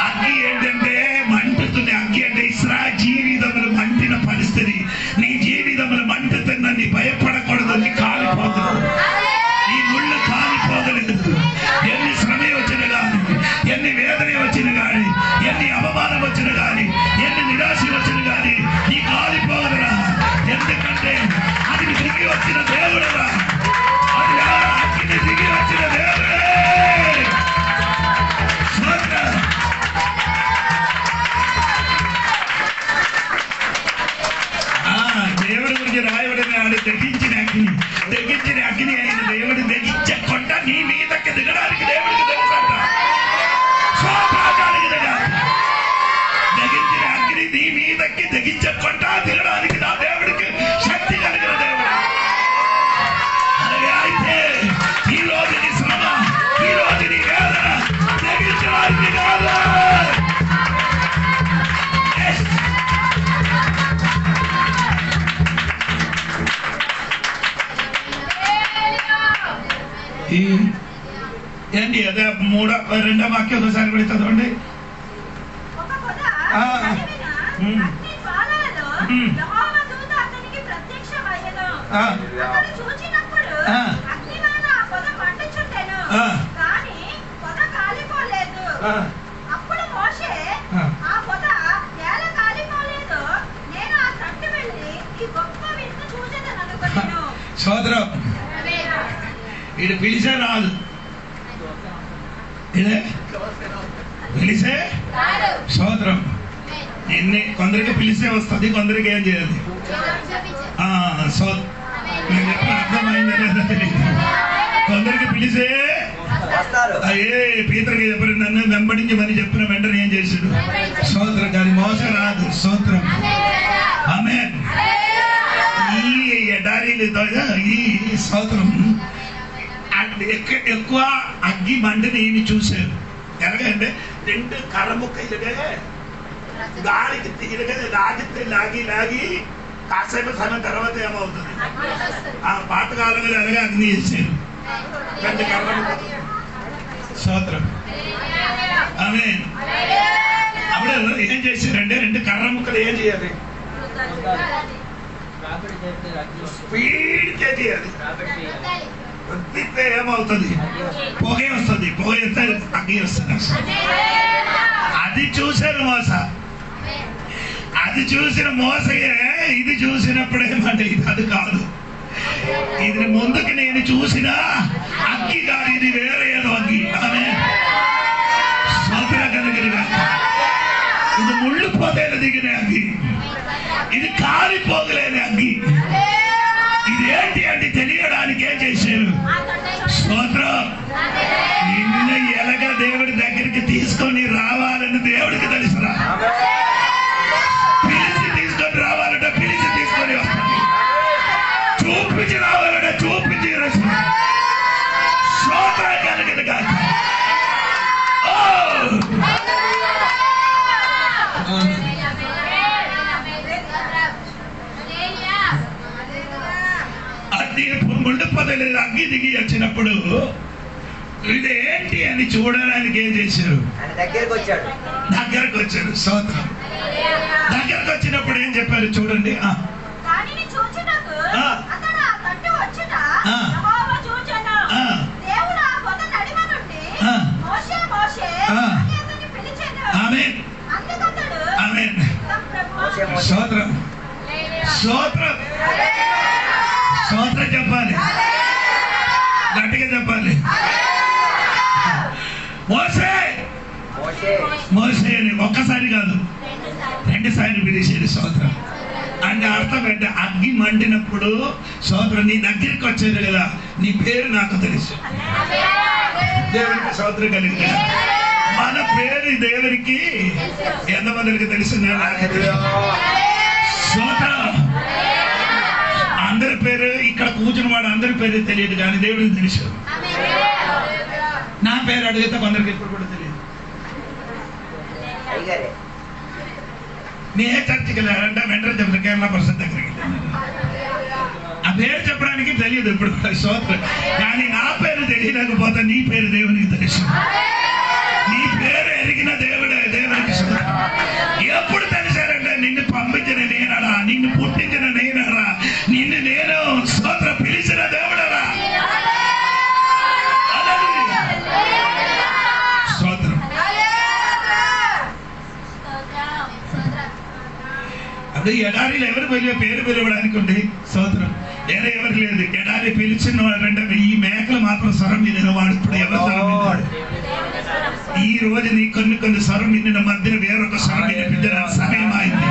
అగ్గి ఏంటంటే మంటుతుంది. అగ్గి అంటే ఇశ్రాయేలు జీవితంలో మంటిన పరిస్థితి. నీ జీవితంలో మంటుతున్న నీ భయపడకూడదు. నీ కాలిపోదు, నీ ముళ్ళు కాలిపోగలేదు. ఎన్ని శ్రమ వచ్చిన కానీ, ఎన్ని వేదన వచ్చిన కానీ, ఎన్ని అవమానం వచ్చిన కానీ, ఎన్ని నిరాశ వచ్చిన కానీ నీ కాలిపోగలరా. ఎందుకంటే అది దిగి వచ్చిన దేవుడరా. అది అగ్గిని దిగి వచ్చిన దేవుడే. దేవుడి గురించి రాయబడిన ఆడు తెగించిన అగ్ని అయిన దేవుడు తెగించకుండా నీ మీదకి దిగడానికి దేవుడికి తెలుసంట. తెగించిన అగ్ని నీ మీదకి తెగించకుండా దిగడానికి నా దేవుడికి శక్తి కలిగిన దేవుడు. అలాగే అయితే ఈ రోజు నీ శ్రమ, ఈ రోజు నీ వేదన తెగించడానికి కాదు. ఏంటి అదే 2వ వాక్యం ఒకసారి కూడా చదవండి. సోదరం ఇది పిలిచే రాదు, ఇదే పిలిచే సోదరం. ఎన్ని కొందరికి పిలిచే వస్తుంది, కొందరికి ఏం చేయాలి? నేను చెప్పిన అర్థమైందా లేదా తెలియదు. కొందరికి పిలిచే పీతరికి చెప్పిన నన్ను వెంబడించమని చెప్పిన వెంటనే ఏం చేశాడు? సోదరం. కానీ మోస రాదు. సోదరం. ఆమేన్. ఈ ఎడారిలో ఈ సోదరం ఎక్కువ అగ్గి మంటని ఈయన చూశారు. ఎలాగంటే 2 కర్ర ముక్కలుగా గాలికి లాగి కాసేపు సమయం తర్వాత ఏమవుతుంది? ఆ పాతకాలంలో అలాగే అగ్ని చేశారు. 2 కర్ర ముక్కలు. స్తోత్రం. ఆమేన్. అప్పుడు ఏం చేశారంటే 2 కర్ర ముక్కలు ఏం చేయాలి? స్పీడ్ చేయాలి. వద్దితే ఏమవుతుంది? పొగ వస్తుంది. పొగ వస్తే అగ్గి వస్తుంది. అది చూశారు మోస. అది చూసిన మోసయే ఇది చూసినప్పుడు ఏమంటే ఇది అది కాదు, ఇది ముందుకి నేను చూసిన అగ్గి కాదు, ఇది వేరే ఏదో అగ్గి. ఇది ముళ్ళు పొదలు దిగిన అగ్గి, ఇది కాలిపోగలేని అగ్గి. ఇది ఏంటి అంటే తెలియడానికి ఏం చేశారు? స్తోత్రం. నిన్ను ఎలాగ దేవుడి దగ్గరికి తీసుకొని రావాలని దేవుడికి తెలుసురా. పిలిచి తీసుకొని రావాలంటే పిలిచి తీసుకొని వస్తాను, చూపించి రావాలంటే చూపించి స్తోత్రం కలిగిన కాదు. అది ముళ్ళు పొదలు మీద అగ్గి దిగి వచ్చినప్పుడు ఇదేంటి అని చూడడానికి ఏం చేశారు? ఆయన దగ్గరికి వచ్చాడు. దగ్గరకు వచ్చారు. స్తోత్రం. దగ్గరకు వచ్చినప్పుడు ఏం చెప్పారు చూడండి. దానిని చూచుటకు అతడు ఆ తట్టు వచ్చుట ఆ. యెహోవా చూచెను. ఆ. దేవుడు ఆ పొద నడిమ నుండి ఆ. మోషే మోషే ఆ. అని అతన్ని పిలిచెను. ఆమేన్. అందుకతడు ఆమేన్. తమ ప్రభువా, మోషే మోషే. స్తోత్రం. స్తోత్రం. స్తోత్రం చెప్పాలి. గట్టిగా చెప్పాలి. మోసే మోషే మోసే అని ఒక్కసారి కాదు, రెండు సార్లు పిలిచేది. స్తోత్రం. అంటే అర్థం ఏంటి? అగ్గి మండినప్పుడు స్తోత్రం నీ దగ్గరికి వచ్చేది కదా, నీ పేరు నాకు తెలుసు. దేవునికి స్తోత్రం కలిగింది. మన పేరు దేవునికి ఎంతమందికి తెలిసింది? స్తోత్రం. అందరి పేరు ఇక్కడ కూర్చున్న వాడు అందరి పేరు తెలియదు, కానీ దేవుడికి తెలుసు. నా పేరు అడిగితే కొందరికి ఇప్పుడు కూడా తెలియదు. అయ్యగారే నీ ఏ చర్చికి వెళ్ళారంటే వెంటనే చెప్తారు కేరళ పరిషత్ దగ్గరికి వెళ్ళాను. ఆ పేరు చెప్పడానికి తెలియదు ఇప్పుడు కూడా. స్తోత్రం. కానీ నా పేరు తెలియలేకపోతే నీ పేరు దేవునికి తెలుసు. నీ పేరు ఎరిగిన దేవుడే దేవునికి స్తోత్రం. ఎప్పుడు తెలిసారంటే నిన్ను పంపించిన నేనరా, నిన్ను పుట్టించిన నేనరా, నిన్ను నేను స్తోత్రం పిలిచిన దేవుడరా. స్తోత్రం. అప్పుడు ఎడారిలో ఎవరు పేరు పిలవడానికి ఉంది? స్తోత్రం. వేరే ఎవరు లేదు. ఎడారి పిలిచిన వాడంటే ఈ మేకలు మాత్రం స్వరం వినిన వాడు. ఇప్పుడు ఎవరు స్వరం విన్నాడు? ఈ రోజు నీ కొన్ని స్వరం వినిన మధ్యన వేరొక స్వరం వినిపించడానికి సమయం అయింది.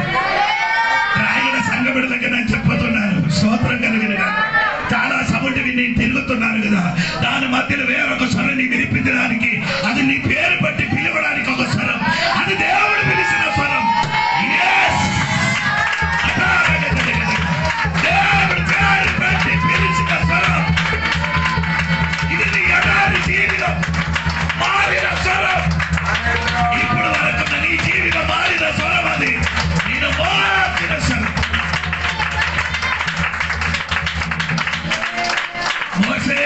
రాయగడ సంఘ బిడ్డలకి నేను చెప్పుతున్నాను, స్తోత్రం కలిగిన చాలా సముద్రం విని తిరుగుతున్నారు కదా, దాని మధ్యలో వేరొక స్వరం నీ వినిపించడానికి, అది నీ పేరు బట్టి పిలవడానికి ఒక స్వరం, అది దేవుడు పిలిచిన స్వరం. దేవుడు పేరు బట్టి పిలిచిన స్వరం. ఇది నీ ఎడారి జీవితం మారిన స్వరం. ఇప్పుడు వరకు నీ జీవితం మారిన స్వరం. అది నేను మార్చిన స్వరం. మోసే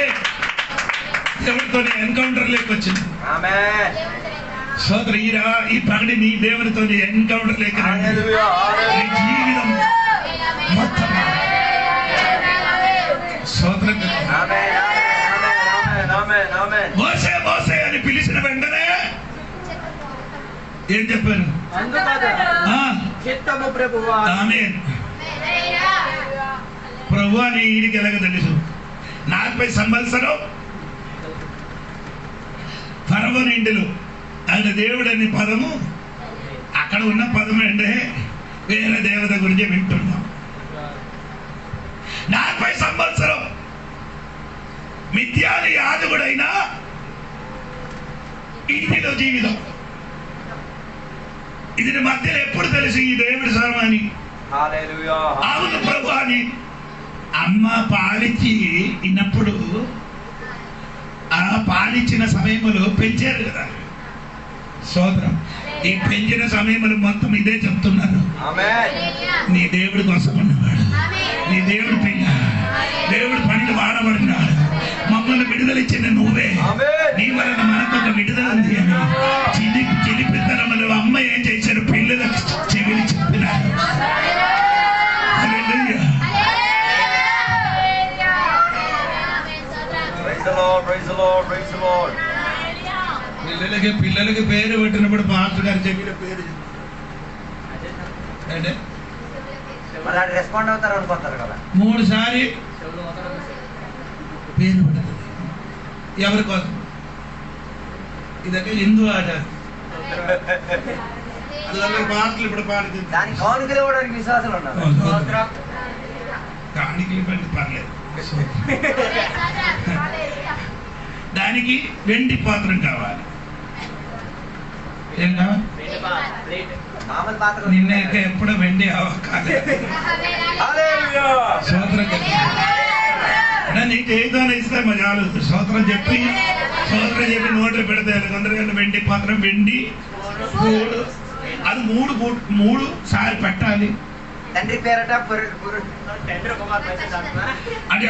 దేవుడితో ఎన్కౌంటర్ లేక వచ్చింది. సోదరు ఈ పగడి నీ దేవునితో ఎన్కౌంటర్ లేక నీ జీవితం మొత్తం సోదరం. మోసే మోసే అని పిలిచిన వెంటనే ఏం చెప్పారు? చిత్తము ప్రభువా. ఆమేన్. ప్రభు అని ఈయనకి ఎలాగ తెలుసు? 40 సంవత్సరం ఫరవ నిండులు ఆయన దేవుడు అనే పదము అక్కడ ఉన్న పదం అంటే వేరే దేవత గురించి వింటున్నాం. 40 సంవత్సరం మిథ్యాని యాజకుడైనా ఇంటిలో జీవితం. ఇది మధ్యలో ఎప్పుడు తెలుసు ఈ దేవుడి స్వరం అని? అవును ప్రభు అని అమ్మ పాలిచ్చి ఇన్నప్పుడు, ఆ పాలిచ్చిన సమయంలో పెంచారు కదా సోదరం. ఈ పెంచిన సమయంలో మొత్తం ఇదే చెప్తున్నారు. నీ దేవుడి కోసం ఉన్నవాడు, నీ దేవుడి పిల్ల, దేవుడి పనిని వాడబడినాడు, మమ్మల్ని విడుదల ఇచ్చిన నువ్వే, నీ వలన మనకు ఒక విడుదల ఉంది అని చిలిపితనములు అమ్మ ఏం చేశారు? పిల్లలకు చెవిని చెప్పినారు. పిల్లలకి పేరు పెట్టినప్పుడు పాస్టర్ గారు చెప్పిన పేరు అంటే రెస్పాండ్ అవుతారు అనుకుంటారు కదా. 3 సారి పేరు పెట్టదు. ఎవరి కోసం? ఇదొక హిందూ ఆచారం. అది పాటలు ఇప్పుడు పాడుతుంది. దానికి కానుకలు ఇవ్వడానికి విశ్వాసాలు ఉన్నారు. కానుకలు పెట్టి పర్లేదు. దానికి వెండి పాత్రం కావాలి. ఏం కావాలి? మామూలు పాత్ర నిన్నైతే ఎప్పుడో వెండి కాలేదు. సోదరం నీకు ఏదో ఇస్తే మజాలు. సోదరం చెప్పి నోట్లు పెడితే కొందరు వెండి పాత్రం, వెండి పూలు, అది 3 సారి పెట్టాలి. తండ్రి పేరట అంటే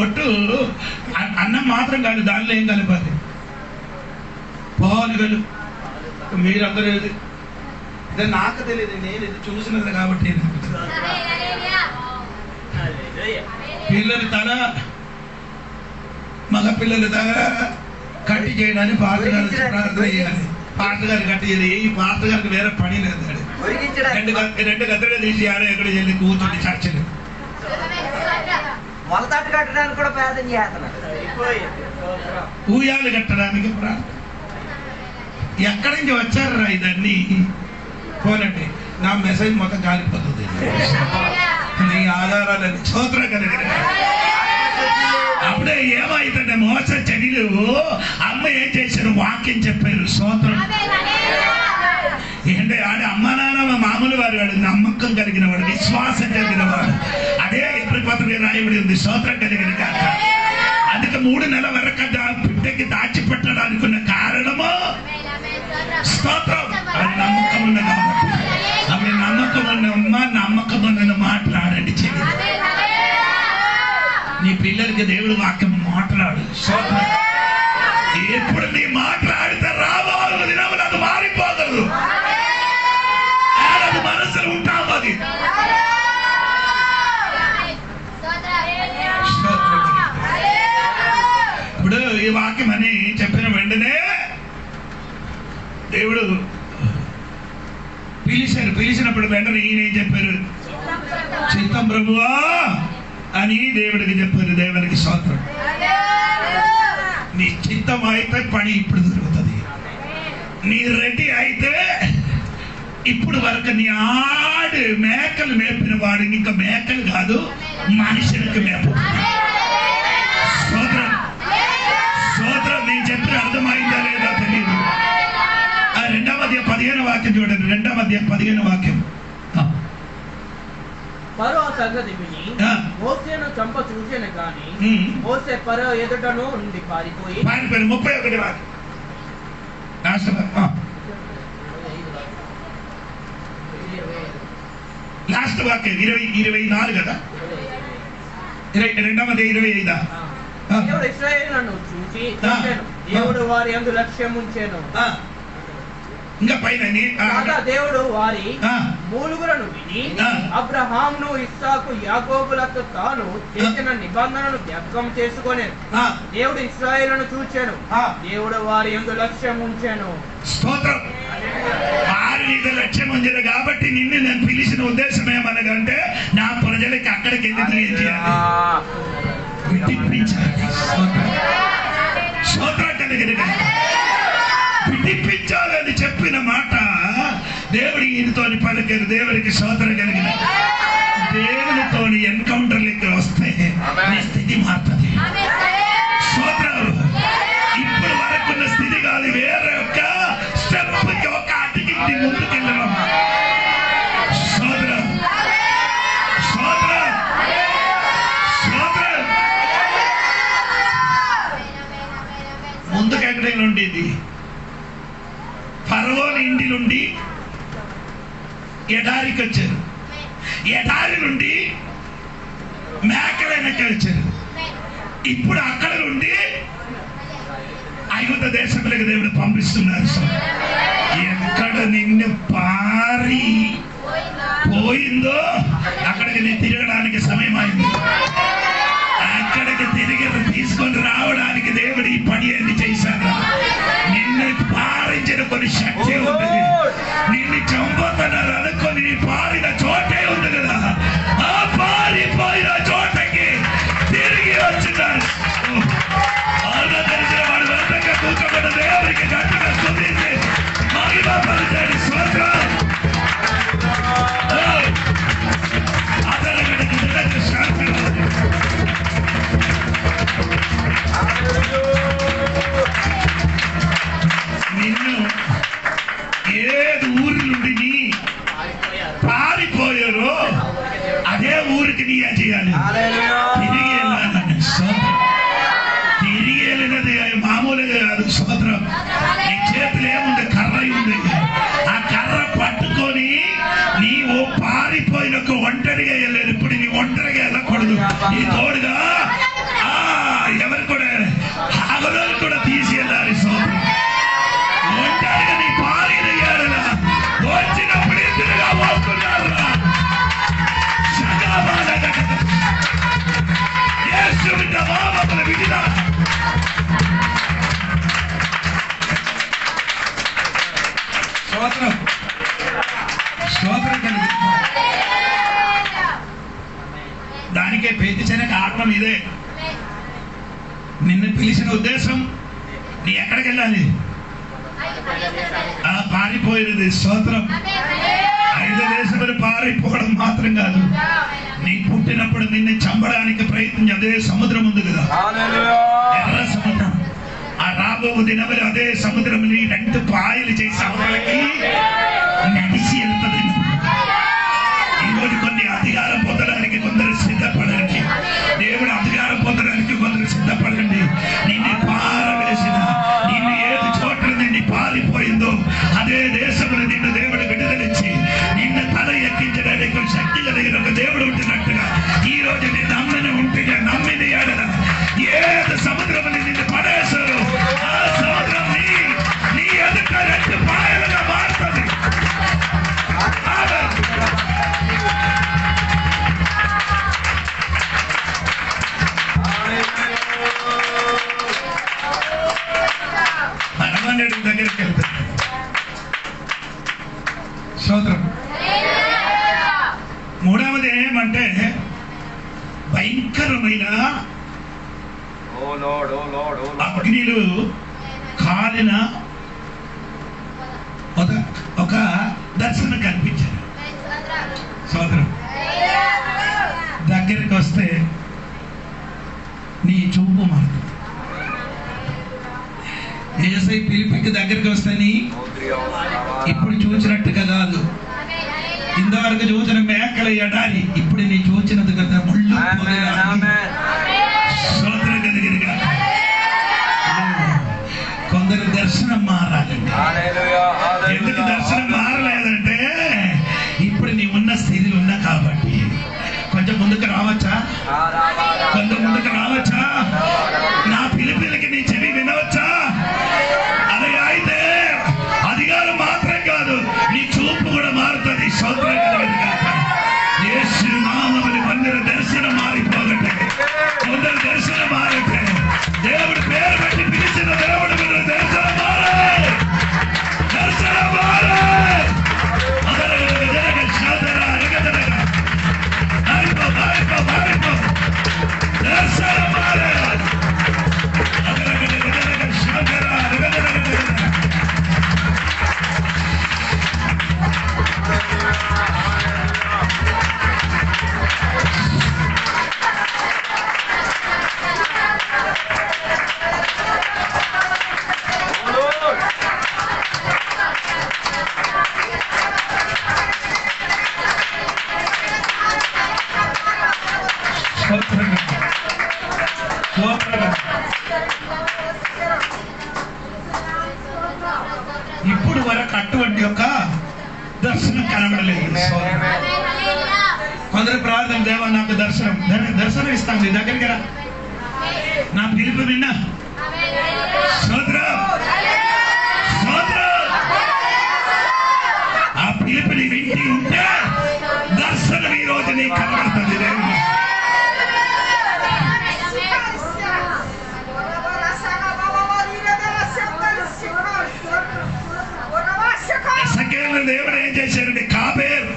ఒట్టు అన్నం మాత్రం కాదు, దానిలో ఏం కలపాలి? పాలు కలు. మీరందరూ ఇది నాకు తెలియదు, నేను ఇది చూసినది కాబట్టి. పిల్లలు తల, మగ పిల్లలు తల కట్టి చేయడానికి పాత్ర గారు ప్రార్థన చేయాలి. పాత్ర గారు కట్టి చేయాలి. ఈ పాత్ర గారికి వేరే పని లేదు. రెండు గద్దలు తీసి ఆడే ఎక్కడ వెళ్ళి కూర్చొని చర్చలు మొలతాటు కట్టడానికి కూడా ప్రార్థన చేస్తున్నారు. ఊయాలు కట్టడానికి ప్రార్థన. ఎక్కడి నుంచి వచ్చారా ఇదన్నీ? పోనండి, నా మెసేజ్ మొత్తం కాలిపోతుంది. నీ ఆధారాలని స్తోత్రం కలిగిన అప్పుడే ఏమైతుంటే మోస చడిలు అమ్మ ఏం చేశారు? వాక్యం చెప్పారు. స్తోత్రం. ఏంటంటే ఆడ అమ్మ నాన్న మామూలు వారు, వాడు నమ్మకం కలిగిన వాడు, విశ్వాసం కలిగిన వాడు. అదే ఎప్పుడు పత్రిక రాయబడి ఉంది. స్తోత్రం కలిగిన కాక అందుకే 3 నెలల వరకు బిడ్డకి దాచిపెట్టడానికి ఉన్న కారణము స్తోత్రం. అది నమ్మకం ఉన్న కాబట్టి. అప్పుడు నమ్మకం ఉన్న అమ్మ, నమ్మకం ఉన్న మాట్లాడండి. చెల్లి, నీ పిల్లలకి దేవుడు వాక్యం మాట్లాడు. స్తోత్రం. ఎప్పుడు నీ మాట్లాడితే రావాలి దినములు అది మారిపోగలదు. అది మనసులో ఉంటాం. అది ఇప్పుడు ఈ వాక్యం అని చెప్పిన వెంటనే దేవుడు పిలిచినప్పుడు వెంటనే ఈయన ఏం చెప్పారు? చిత్తం ప్రభువా అని దేవుడికి చెప్పారు. దేవునికి స్తోత్రం. నీ చిత్తం అయితే పని ఇప్పుడు జరుగుతుంది. నీ రెడీ అయితే ఇప్పుడు వరకు నీ ఆడు మేకలు మేపిన వాడు ఇంకా మేకలు కాదు, మనుషులకు మేపు. స్తోత్రం. స్తోత్రం. నేను చెప్పిన అర్థమైందా లేదా తెలియదు. 2వ అధ్యాయం 15వ వాక్యం చూడండి. 2వ అధ్యాయం 15వ వాక్యం. ఫరో సంగతి విని మోసేను చంప చూసాను కానీ మోసే ఫరో ఎదుటను నుండి పారిపోయి 31 వాక్యం లాస్ట్ వాక్యం 24 కదా. 2వ అధ్యాయం 25. దేవుడు ఇశ్రాయేలును చూసి దేవుడు వారి యందు లక్ష్యం ఉంచెను. ఇంకా పైన దేవుడు వారి మూలుగులను విని అబ్రహామును, ఇస్సాకు, యాకోబులతో తాను చేసిన నిబంధనను జ్ఞాపకం చేసుకొని దేవుడు ఇశ్రాయేలును చూచాను. దేవుడు వారి యందు లక్ష్యం ఉంచాను. స్తోత్రం. వారి మీద లక్ష్యం ఉంచారు కాబట్టి నిన్ను నేను పిలిచిన ఉద్దేశం ఏమనగంటే నా ప్రజలకి అక్కడికి ఎందుకు ఏం చేయాలి? విడిపించాలి. స్తోత్రం కలిగిన విడిపించాలని చెప్పిన మాట దేవుడి ఈయనతోని పలికారు. దేవుడికి స్తోత్రం కలిగిన దేవునితోని ఎన్కౌంటర్లకి వస్తే నీ స్థితి మారుతుంది. స్తోత్రం. ఇప్పుడు వరకున్న స్థితి కాదు, వేరే ఒక స్టెప్కి ఒక అడిగి ముందుకెళ్ళడం. స్తోత్రం. స్తోత్రం. స్తోత్రం. ముందుకు ఎక్కడికి ఉండేది? ఫరోని ఇంటి నుండి ఎడారికి వచ్చారు. ఎడారి నుండి మేకలైనకి వచ్చారు. ఇప్పుడు అక్కడ నుండి ఐగుప్తు దేశంలోకి దేవుడు పంపిస్తున్నారు. ఎక్కడ నిన్ను పారి పోయిందో అక్కడికి నేను తిరగడానికి సమయం అయింది. అక్కడికి తిరిగి తీసుకొని రావడానికి దేవుడు ఈ పని ఏంటి చేశారు. నిన్ను పారించిన కొన్ని శక్తి ఉంటుంది. నిన్ను చంపుతున్నారు అనుకొని పారిన చోటే ఉంది కదా, ఆ పారిపోయిన చోటకి తిరిగి వచ్చినారు. తెలిసిన వాడు వెంటనే కూర్చోబడ్డ దేవుడికి గట్టిగా స్తుతించి మహిమపరచండి. స్తోత్రం. అతనికి శాంతి. నిన్ను ఏది ఊరి నుండి నీ పారిపోయారో అదే ఊరికి నీ చేయాలి. తిరిగి వెళ్ళాలని. తిరిగి వెళ్ళినది మామూలుగా కాదు. స్తోత్రం. నీ చేతులు ఏముంది? కర్ర ఉంది. ఆ కర్ర పట్టుకొని నీవు పారిపోయిన స్తోత్రం స్తోత్రం కలిగింది. దానికే పేతించడానికి కారణం ఇదే. నిన్ను పిలిచిన ఉద్దేశం నీ ఎక్కడికి వెళ్ళాలి? పారిపోయేది. స్తోత్రం. 5 దేశములు పారిపోవడం మాత్రం కాదు, నీ పుట్టినప్పుడు నిన్ను చంపడానికి ప్రయత్నించి అదే సముద్రం ఉంది కదా, ఎర్ర సముద్రం. ఆ రాబో దినములు అదే సముద్రం రెండు పాయలు చేసి అవతలకి నడిచి వెళ్తుంది. ఈరోజు కొన్ని అధికారం పొందడానికి కొందరు సిద్ధపడండి. దేవుడు అధికారం పొందడానికి కొందరు సిద్ధపడండి. నిన్ను పారవేసిన, నిన్ను ఏది చోట్ల నిన్ను పారిపోయిందో అదే దేశంలో నిన్ను దేవుడు విడుదలిచ్చి నిన్ను తల ఎక్కించడానికి శక్తి కలిగిన ఒక దేవుడు ఉంటున్నట్టుగా ఈ రోజు నేను నమ్మని ఉంటుగా నమ్మిన ఏడల ఏది సముద్రం నిన్ను పడేశారు ఆ సముద్రం నీ ఎదుట రెండు పాయలుగా మారుతుంది. హనుమానుడి దగ్గరికి వెళ్తాడు. స్తోత్రం. మూడవది ఏమంటే భయంకరమైన అగ్నిలు కాలిన ఒక దర్శనం కనిపించారు. స్తోత్రం. దగ్గరికి వస్తే నీ చూపు మారుతుంది. యేసయ్య పిలిపికి దగ్గరికి వస్తని ఇప్పుడు చూసినట్టుగా కాదు. ఇంతవరకు చూసిన మేకల ఎడారి ఇప్పుడు నీ చూసినది కదా ముళ్ళు స్తోత్రం కలిగినగా. కొందరు దర్శనం మారాలండి. ఎందుకు దర్శనం మారలేదంటే ఇప్పుడు నీ ఉన్న స్థితిలో ఉన్నా కాబట్టి కొంచెం ముందుకు రావచ్చా? కొంచెం ముందుకు రావచ్చా? నా పిలిపిలకి నీ చెవి వినవచ్చా? అది అయితే అధికారం మాత్రం కాదు, నీ చూపు కూడా మారుతుంది. స్తోత్రం కలిగినగా. యేసు నామమున కొందరు దర్శనం మారిపోగట్టే, కొందరు దర్శనం మారట్టే. దేవుడు పేరు పెట్టి పిలిచిన దేవుడు దర్శనం మారే, దర్శనం మారే. దర్శనం మారే. ఇప్పుడు వరకు అటువంటి యొక్క దర్శనం కనబడలేదు. కొందరు ప్రార్థన, దేవా నాకు దర్శనం ఇస్తాం, నీ దగ్గరికి రా, నా పిలుపు విన్నా. ఆ పిలుపుని వింటి ఉంటే దర్శనం ఈ రోజు నీకు కనబడుతుంది. దేవుడు ఏం చేశారండి? కాబేర్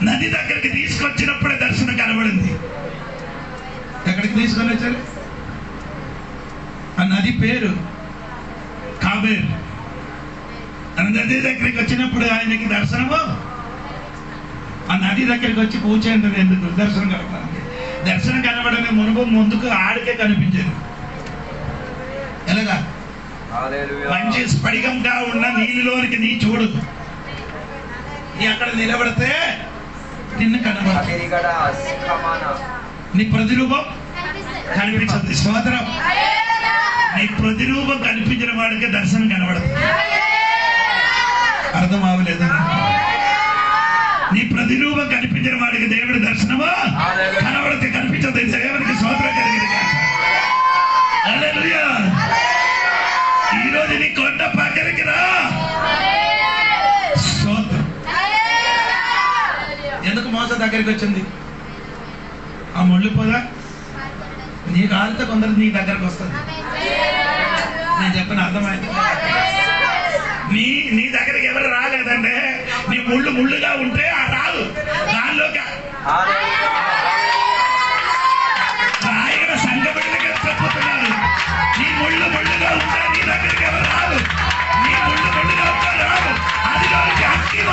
నది దగ్గరికి తీసుకొచ్చినప్పుడే దర్శనం కనబడింది. ఎక్కడికి తీసుకొని వచ్చారు? ఆ నది పేరు కాబేర్. ఆ నది దగ్గరికి వచ్చినప్పుడు ఆయనకి దర్శనము. ఆ నది దగ్గరికి వచ్చి కూర్చేందుకు ఎందుకు? దర్శనం కనబడాలి. దర్శనం కనబడని ముందుకు ఆడికే కనిపించారు. ఎలాగా? మంచి స్ఫటికంగా ఉన్న నీళ్ళలోనికి నీ చూడు, నీ అక్కడ నిలబడితే నిన్ను కనబడుతుంది, నీ ప్రతిరూపం కనిపించదు. స్తోత్రం. నీ ప్రతిరూపం కనిపించిన వాడికి దర్శనం కనబడుతుంది. అర్థం అవ్వలేదు? నీ ప్రతిరూపం కనిపించిన వాడికి దేవుడి దర్శనమా కనబడితే కనిపించదు. దేవునికి స్తోత్రం కలిగింది. హల్లెలూయా. ఈ రోజు నీ కొండ పక్కరికి రా. స్తోత్రం. ఎందుకు మోస దగ్గరికి వచ్చింది? ఆ ముళ్ళు పోదా నీ కాలితో కొందరు నీ దగ్గరకు వస్తుంది. నేను చెప్పిన అర్థమైంది. ముళ్ళుగా ఉంటే ఆ రాదు దానిలోకి ఆయన సంఘ బిడ్డలకి చెప్పుతున్నారు, నీ ముళ్ళుగా ఉంటే నీ దగ్గరికి ఎవరు రాదు, నీ ముళ్ళుగా ఉంటే రాదు, అదిలోకి అగ్గి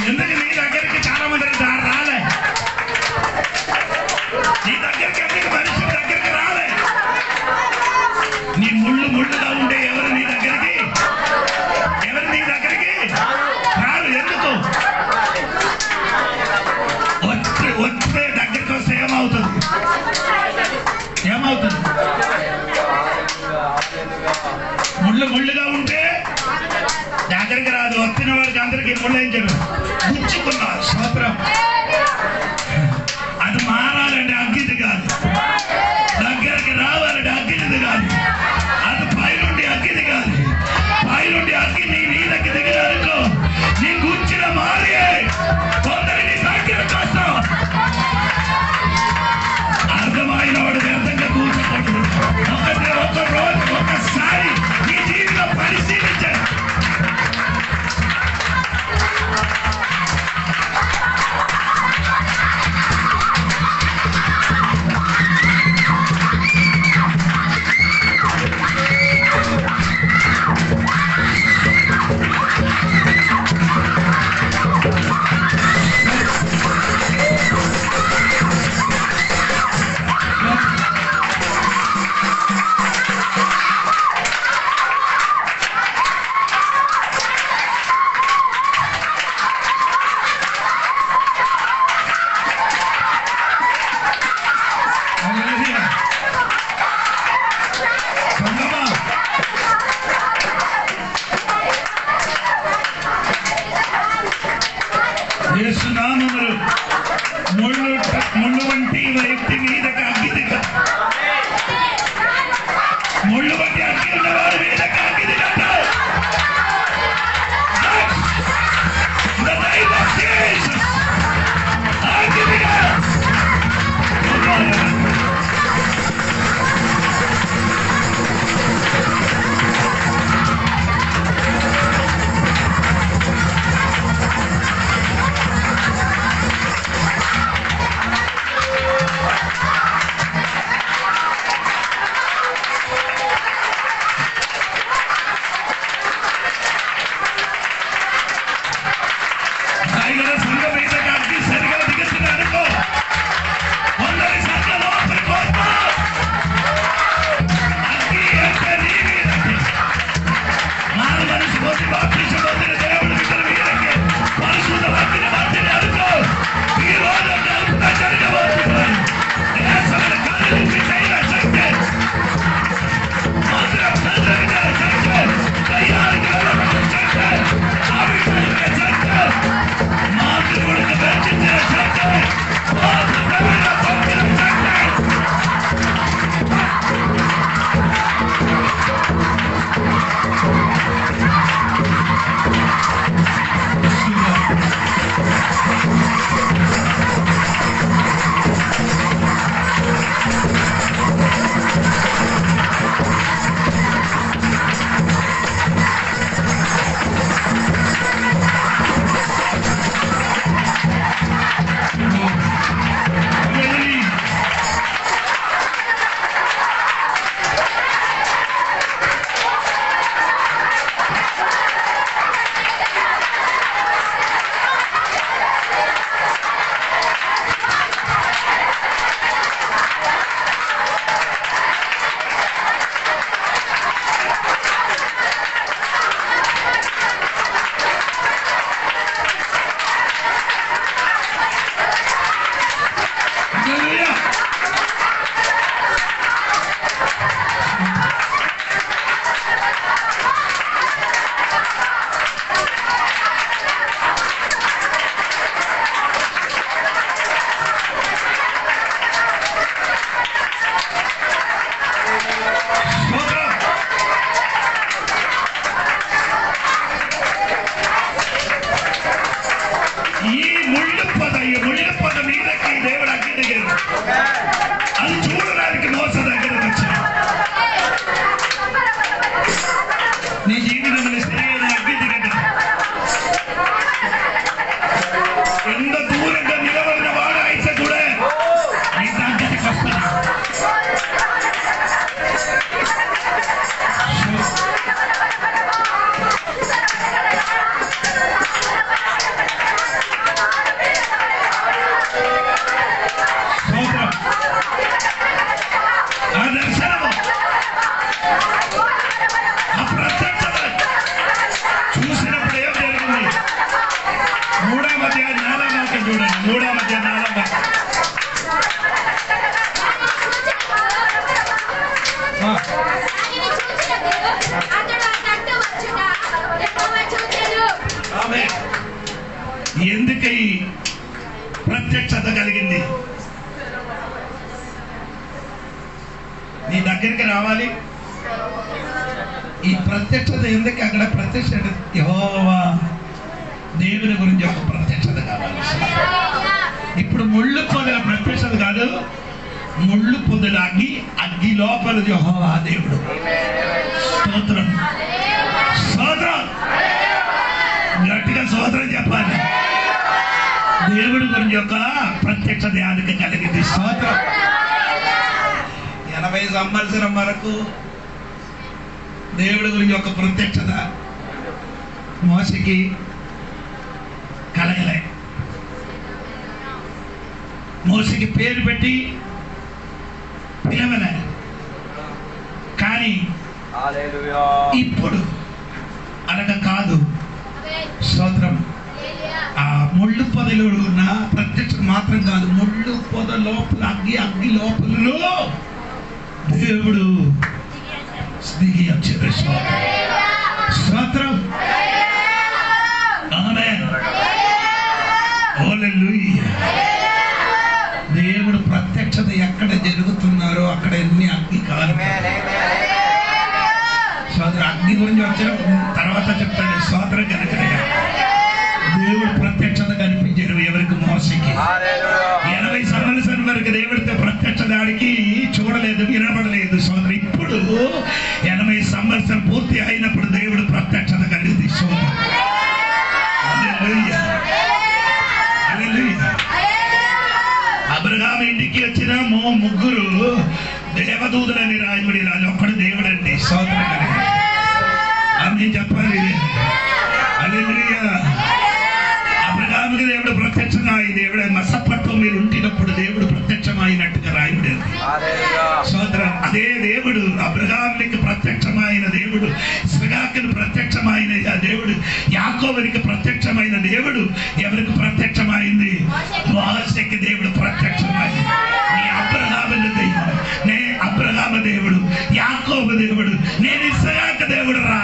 ఎందుకు నీ దగ్గరికి చాలా మంది రాలే, నీ దగ్గరికి ఎందుకు మనిషి దగ్గరికి రాలే, నీ ముళ్ళుగా ఉంటే ఎవరు నీ దగ్గరికి రారు. ఎందుకు వస్తే దగ్గరికి వస్తే ఏమవుతుంది ముళ్ళుగా ఉంటే దగ్గరికి రాదు. వచ్చిన వాడికి అందరికి ముళ్ళేంచారు, గుచ్చుకున్నారు. స్తోత్రం. అది మారాలంటే అగ్గిది కాదు, దగ్గరికి రావాలంటే అగ్గిది కాదు, అది పైనుండి అగ్గిది కాదు. పైనుండి అగ్గి నీ దగ్గర దిగినారనుకో, నీ గుచ్చిన మారి కొందరిని దగ్గర కష్టం. అర్థమైన వాడు వ్యర్థంగా కూర్చోకూడదు. ఒక రోజు ఒకసారి నీ జీవితం పరిశీలించండి. ముళ్ళు వంటి వ్యక్తి మీదకి అగ్గిది, ముళ్ళు వంటి అగ్గి ఉన్నవాడు మీదకి అగ్గిది కట్టాలి. అయింది. నీ దగ్గరికి రావాలి. ఈ ప్రత్యక్షత ఎందుకు అక్కడ ప్రత్యక్షత? యెహోవా దేవుని గురించి ఒక ప్రత్యక్షత కావాలి. ఇప్పుడు ముళ్ళు పొదల ప్రత్యక్షత కాదు, ముళ్ళు పొదల అగ్గి లోపల యెహోవా దేవుడు. స్తోత్రం, స్తోత్రం, గట్టిగా స్తోత్రం చెప్పాలి. దేవుడి గురించి ఒక ప్రత్యక్ష ధ్యానికి కలిగింది. స్తోత్రం. 80 సంవత్సరం వరకు దేవుడి గురించి ఒక ప్రత్యక్షత మోసకి కలగలే. మోసకి పేరు పెట్టి పిలవలే. కానీ ఇప్పుడు అనగా కాదు. స్తోత్రం. ఆ ముళ్ళు పొదలో ఉన్న ప్రత్యక్షత మాత్రం కాదు, ముళ్ళు పొద లోపల అగ్గి లోపలలో దేవుడు దిగి వచ్చాడు. స్తోత్రం. ఆమేన్. హల్లెలూయా. దేవుడు ప్రత్యక్షత ఎక్కడ జరుగుతున్నారో అక్కడ ఎన్ని అగ్ని కాలుతాయి. స్తోత్రం. అగ్ని గురించి వచ్చిన తర్వాత చెప్తాడు. స్తోత్రం. కనుక దేవుడు ప్రత్యక్షత కనిపించారు ఎవరికి? మోసకి. 80 సంవత్సరాల వరకు దేవుడితో ప్రత్యక్ష దాడికి చూడలేదు, వినపడలేదు. సోదరు, ఇప్పుడు 80 సంవత్సరం పూర్తి అయినప్పుడు దేవుడు ప్రత్యక్షత కలిగింది. సోదరు, హల్లెలూయా, హల్లెలూయా. అబ్రహాము ఇంటికి వచ్చిన ముగ్గురు దేవదూతలని రాయబడి ఒక్కడు దేవుడండి. సోదరు కలిగి అన్ని చెప్పాలి. హల్లెలూయా. అబ్రహాముకి దేవుడు ప్రత్యక్షంగా దేవుడు మసపట్టు మీరు ఉంటినప్పుడు దేవుడు ప్రత్యక్షమైనట్టుగా రాయబడింది. సోదరం, అదే దేవుడు అబ్రహామునికి ప్రత్యక్షమైన దేవుడు, ఇస్సాకుకు ప్రత్యక్షమైన దేవుడు, యాకోబునికి ప్రత్యక్షమైన దేవుడు ఎవరికి ప్రత్యక్షమైంది? మోసకి దేవుడు ప్రత్యక్షమైంది. నీ అబ్రహాము దేవుడు, నే అబ్రహాము దేవుడు, యాకోబు దేవుడు, నేను ఇస్సాకు దేవుడు రా.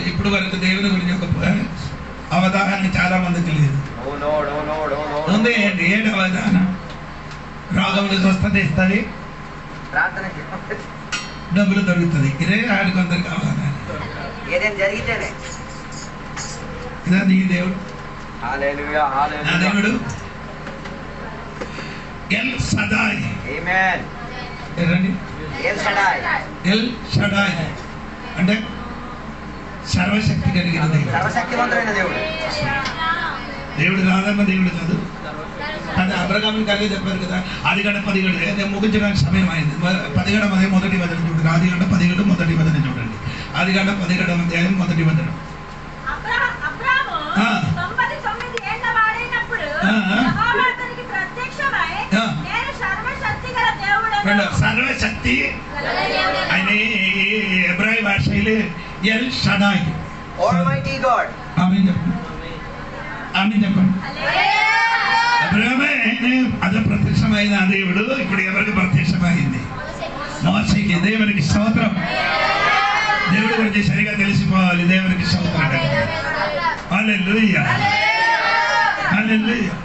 ఇప్పుడు వరకు దేవుని గురించి ఒక అవగాహన చాలా మందికి లేదు. ఉంది ఏంటి? ఏంటి అవగాహన? రోగములు స్వస్థత ఇస్తుంది, డబ్బులు దొరుకుతుంది. ఇదే ఆడికి అందరికి అవగాహన. ఇదా నీ దేవుడు? నా దేవుడు ఎల్ షడాయ్. ఏంటండి ఎల్ షడాయ్ అంటే సర్వశక్తి కలిగిన దేవుడు, సర్వశక్తివంతమైన దేవుడు. దేవుడు రాదమ్మ దేవుడు కాదు. అది అబ్రహాముని కలిగి చెప్పారు కదా. 10 గంట 10 గంట నేను ముగించడానికి సమయం అయింది. 10 గంట మొదటి వచనం చూడండి. 10 గంట 10 గంట మొదటి వచనం చూడండి. 10 గంట 10 గంట మొదటి వచనం. సర్వశక్తి ఆయన ఎబ్రాయి భాషలో ఎల్ షడాయ్, ఆల్మైటీ గాడ్. ఆమేన్ చెప్పండి. ఆమేన్ చెప్పండి. అబ్రహామే అదే ప్రత్యక్షమైన దేవుడు ఇప్పుడు ఎవరికి ప్రత్యక్షమైంది? మోసకి. దేవునికి స్తోత్రం. దేవుడి గురించి సరిగా తెలిసిపోవాలి. దేవునికి స్తోత్రం. హల్లెలూయా, హల్లెలూయా.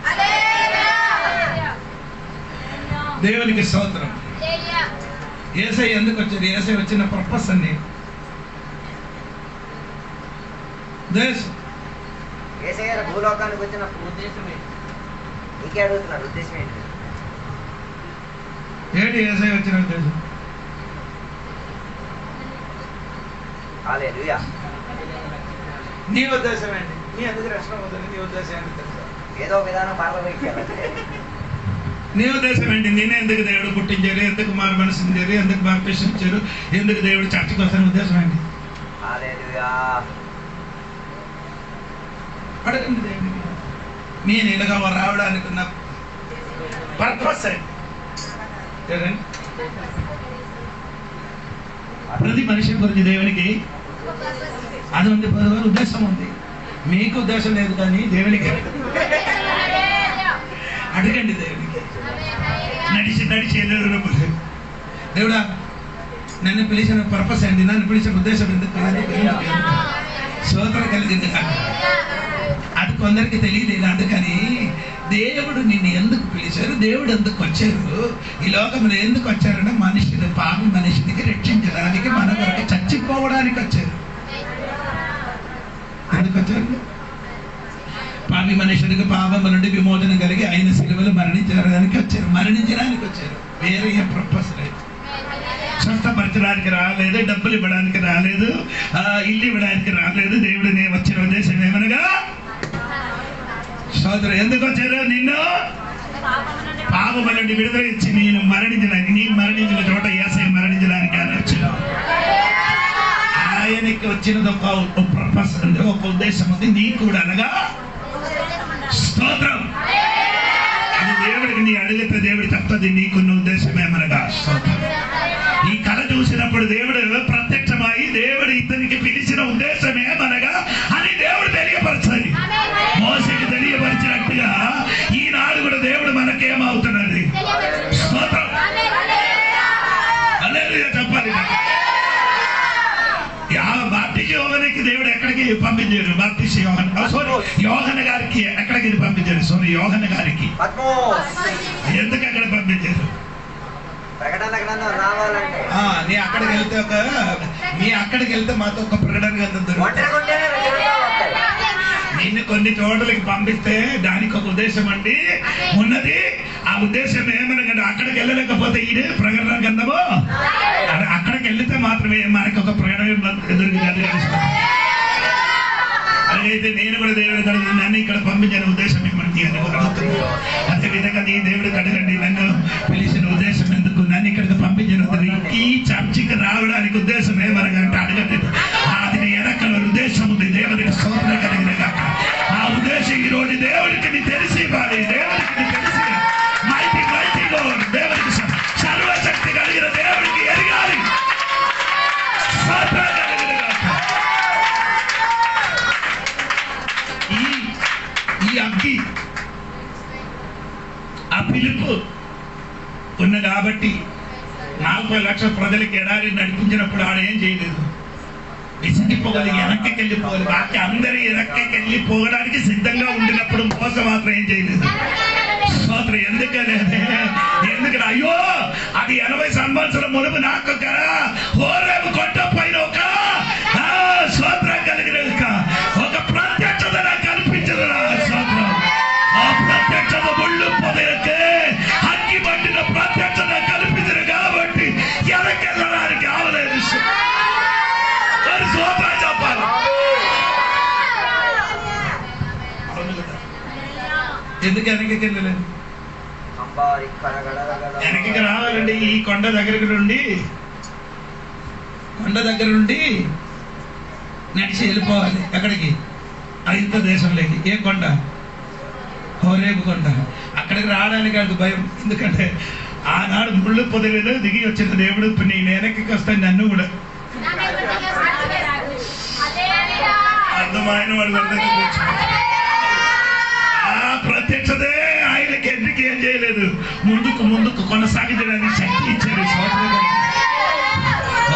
దేవునికి స్తోత్రం. యేసయ్య ఎందుకు వచ్చారు? యేసయ్య వచ్చిన పర్పస్ అన్ని భూలోకానికి వచ్చిన ఉద్దేశమే. నీకే అడుగుతున్నాడు, ఉద్దేశం ఏంటి? ఏంటి యేసయ్య వచ్చిన ఉద్దేశం? హల్లెలూయా. నీ ఉద్దేశం ఏంటి? నీ ఎందుకు రక్షణ అవుతుంది? నీ ఉద్దేశం ఏంటి తెలుసా? ఏదో విధానం పార్లమెంట్. నీ ఉద్దేశం ఏంటి? నేనే ఎందుకు దేవుడు పుట్టించారు? ఎందుకు మారు మనసించారు? ఎందుకు బాప్టిజం, ఎందుకు దేవుడు చర్చకు వస్తాను? ఉద్దేశం ఏంటి? అడగండి దేవుడికి. నేను ఇలాగా రావడానికి ఉన్న పర్పస్ ఏంటి? ప్రతి మనిషి గురించి దేవునికి అది ఉంది, పదవారు ఉద్దేశం ఉంది. మీకు ఉద్దేశం లేదు కానీ దేవునికి అడగండి. దేవునికి నడిచి నడిచి దేవుడా నన్ను పిలిచిన పర్పస్ అండి, నన్ను పిలిచిన ఉద్దేశం ఎందుకు స్తోత్రం కలిగింది కాదు. అది కొందరికి తెలియలేదు. అందుకని దేవుడు నిన్ను ఎందుకు పిలిచారు, దేవుడు ఎందుకు వచ్చారు, ఈ లోకంలో ఎందుకు వచ్చారంటే మనిషిని, పాపి మనిషినికి రక్షించడానికి, మన వరకు చచ్చిపోవడానికి వచ్చారు. ఎందుకు వచ్చారు? పాపి మనుషుడికి పాపం నుండి విమోచన కలిగి ఆయన సిలువలు మరణించడానికి వచ్చారు. మరణించడానికి వచ్చారు, వేరే ఏ పర్పస్ లేదు. స్వస్థపరచడానికి రాలేదు, డబ్బులు ఇవ్వడానికి రాలేదు, ఇల్లు ఇవ్వడానికి రాలేదు. దేవుడు నేను వచ్చిన ఉద్దేశం ఏమనగా సోదరు ఎందుకు వచ్చారు? నిన్ను పాపం నుండి విడుదల ఇచ్చి నేను మరణించడానికి, నీ మరణించిన చోట యేసయ్య మరణించడానికి ఆయన వచ్చాను. ఆయనకి వచ్చినది ఒక పర్పస్ ఉంది, ఒక ఉద్దేశం ఉంది. నీకు కూడా అనగా స్తోత్రం. అది దేవుడికి నీ అడిగితే దేవుడు చెప్తుంది నీకున్న ఉద్దేశం ఏమనగా స్తోత్రం. ఈ కళ చూసినప్పుడు దేవుడు ప్రత్యక్షమై దేవుడు ఇతనికి పిలిచిన ఉద్దేశం ఏమనగా అని దేవుడు తెలియపరచాలి. మోసేకి తెలియపరిచినట్టుగా ఈనాడు కూడా దేవుడు మనకేమవుతున్నది స్తోత్రం. హల్లెలూయా చెప్పాలి. బాప్టిస్ట్ యోహానికి దేవుడు ఎక్కడికి పంపించారు? బాప్టిస్ట్ యోహాన్ యోహన్న గారికి ఎక్కడికి పంపించారు? యోహన్న గారికి ఎందుకు అక్కడ పంపించారు? నీ అక్కడికి వెళ్తే మాతో ఒక ప్రకటన గ్రంథం దొరుకుతుంది. నిన్ను కొన్ని చోట్లకి పంపిస్తే దానికి ఒక ఉద్దేశం అండి ఉన్నది. ఆ ఉద్దేశం ఏమనగా అక్కడికి వెళ్ళలేకపోతే ఇది ప్రకటన గ్రంథము. అక్కడికి వెళ్తే మాత్రమే మనకి ఒక ప్రకటన దొరుకుతుంది. అలాగైతే నేను కూడా దేవుడికి అడుగుతుంది, నన్ను ఇక్కడ పంపించిన ఉద్దేశం ఏమండి అని అడుగుతున్నాను. అదేవిధంగా నీ దేవుడికి అడగండి, నన్ను పిలిచిన ఉద్దేశం ఎందుకు, నన్ను ఇక్కడికి పంపించిన ఈ చర్చికి రావడానికి ఉద్దేశం ఏమనగంటే అడగండి. అది వెనకాల ఉద్దేశం ఉంది. దేవుడికి స్తోత్రం కలిగిన కాక ఆ ఉద్దేశం ఈ రోజు దేవుడికి నీ తెలిసి ఇవ్వాలి. దేవుడికి నీ తెలిసి మైటీ మైటీ గోడ్, దేవుడికి సర్వశక్తి కలిగిన దేవుడికి ఎరగాలి. స్తోత్రం కలిగిన కాక ఈ అగ్గి ఆ పిలుపు ఉన్న కాబట్టి 40 లక్షల ప్రజలకి ఎడారి నడిపించినప్పుడు ఆడ ఏం చేయలేదు. విసిగిపోవాలి, వెనక్కి వెళ్ళిపోవాలి. బాకి అందరూ వెనక్కి వెళ్ళిపోవడానికి సిద్ధంగా ఉండినప్పుడు మోసం మాత్రం ఏం చేయలేదు. స్తోత్రం. ఎందుకంటే అయ్యో అది 80 సంవత్సరం మునుపు నాకు హోరేబు కొండ పైన ఒక స్తోత్రం కలిగిన ఒక ప్రత్యక్షత నాకు కనిపించదు. స్తోత్రం. ఆ ప్రత్యక్షత ముళ్ళు పొదలకే అగ్గి పట్టిన ప్రత్యక్షత కనిపించదు కాబట్టి వెనకెళ్ళడానికి ఆవలేదు. స్తోత్రం చెప్పాలి. ఎందుకు వెనక్కి వెళ్ళలేదు? వెనక్కి రావాలండి. ఈ కొండ దగ్గర నుండి నడిచి వెళ్ళిపోవాలి. ఎక్కడికి? ఐదు దేశంలోకి. ఏ కొండ? హోరేబు కొండ. అక్కడికి రావడానికి అది భయం. ఎందుకంటే ఆనాడు ముళ్ళు పొదవిలో దిగి వచ్చిన దేవుడు ఇప్పుడు నేను వెనక్కి వస్తాను, నన్ను కూడా అర్థమైన వాడు వద్దకు ఆ ప్రత్యక్షతే ఆయనకి ఎందుకు ఏం చేయలేదు, ముందుకు కొనసాగించడానికి శక్తి ఇచ్చారు.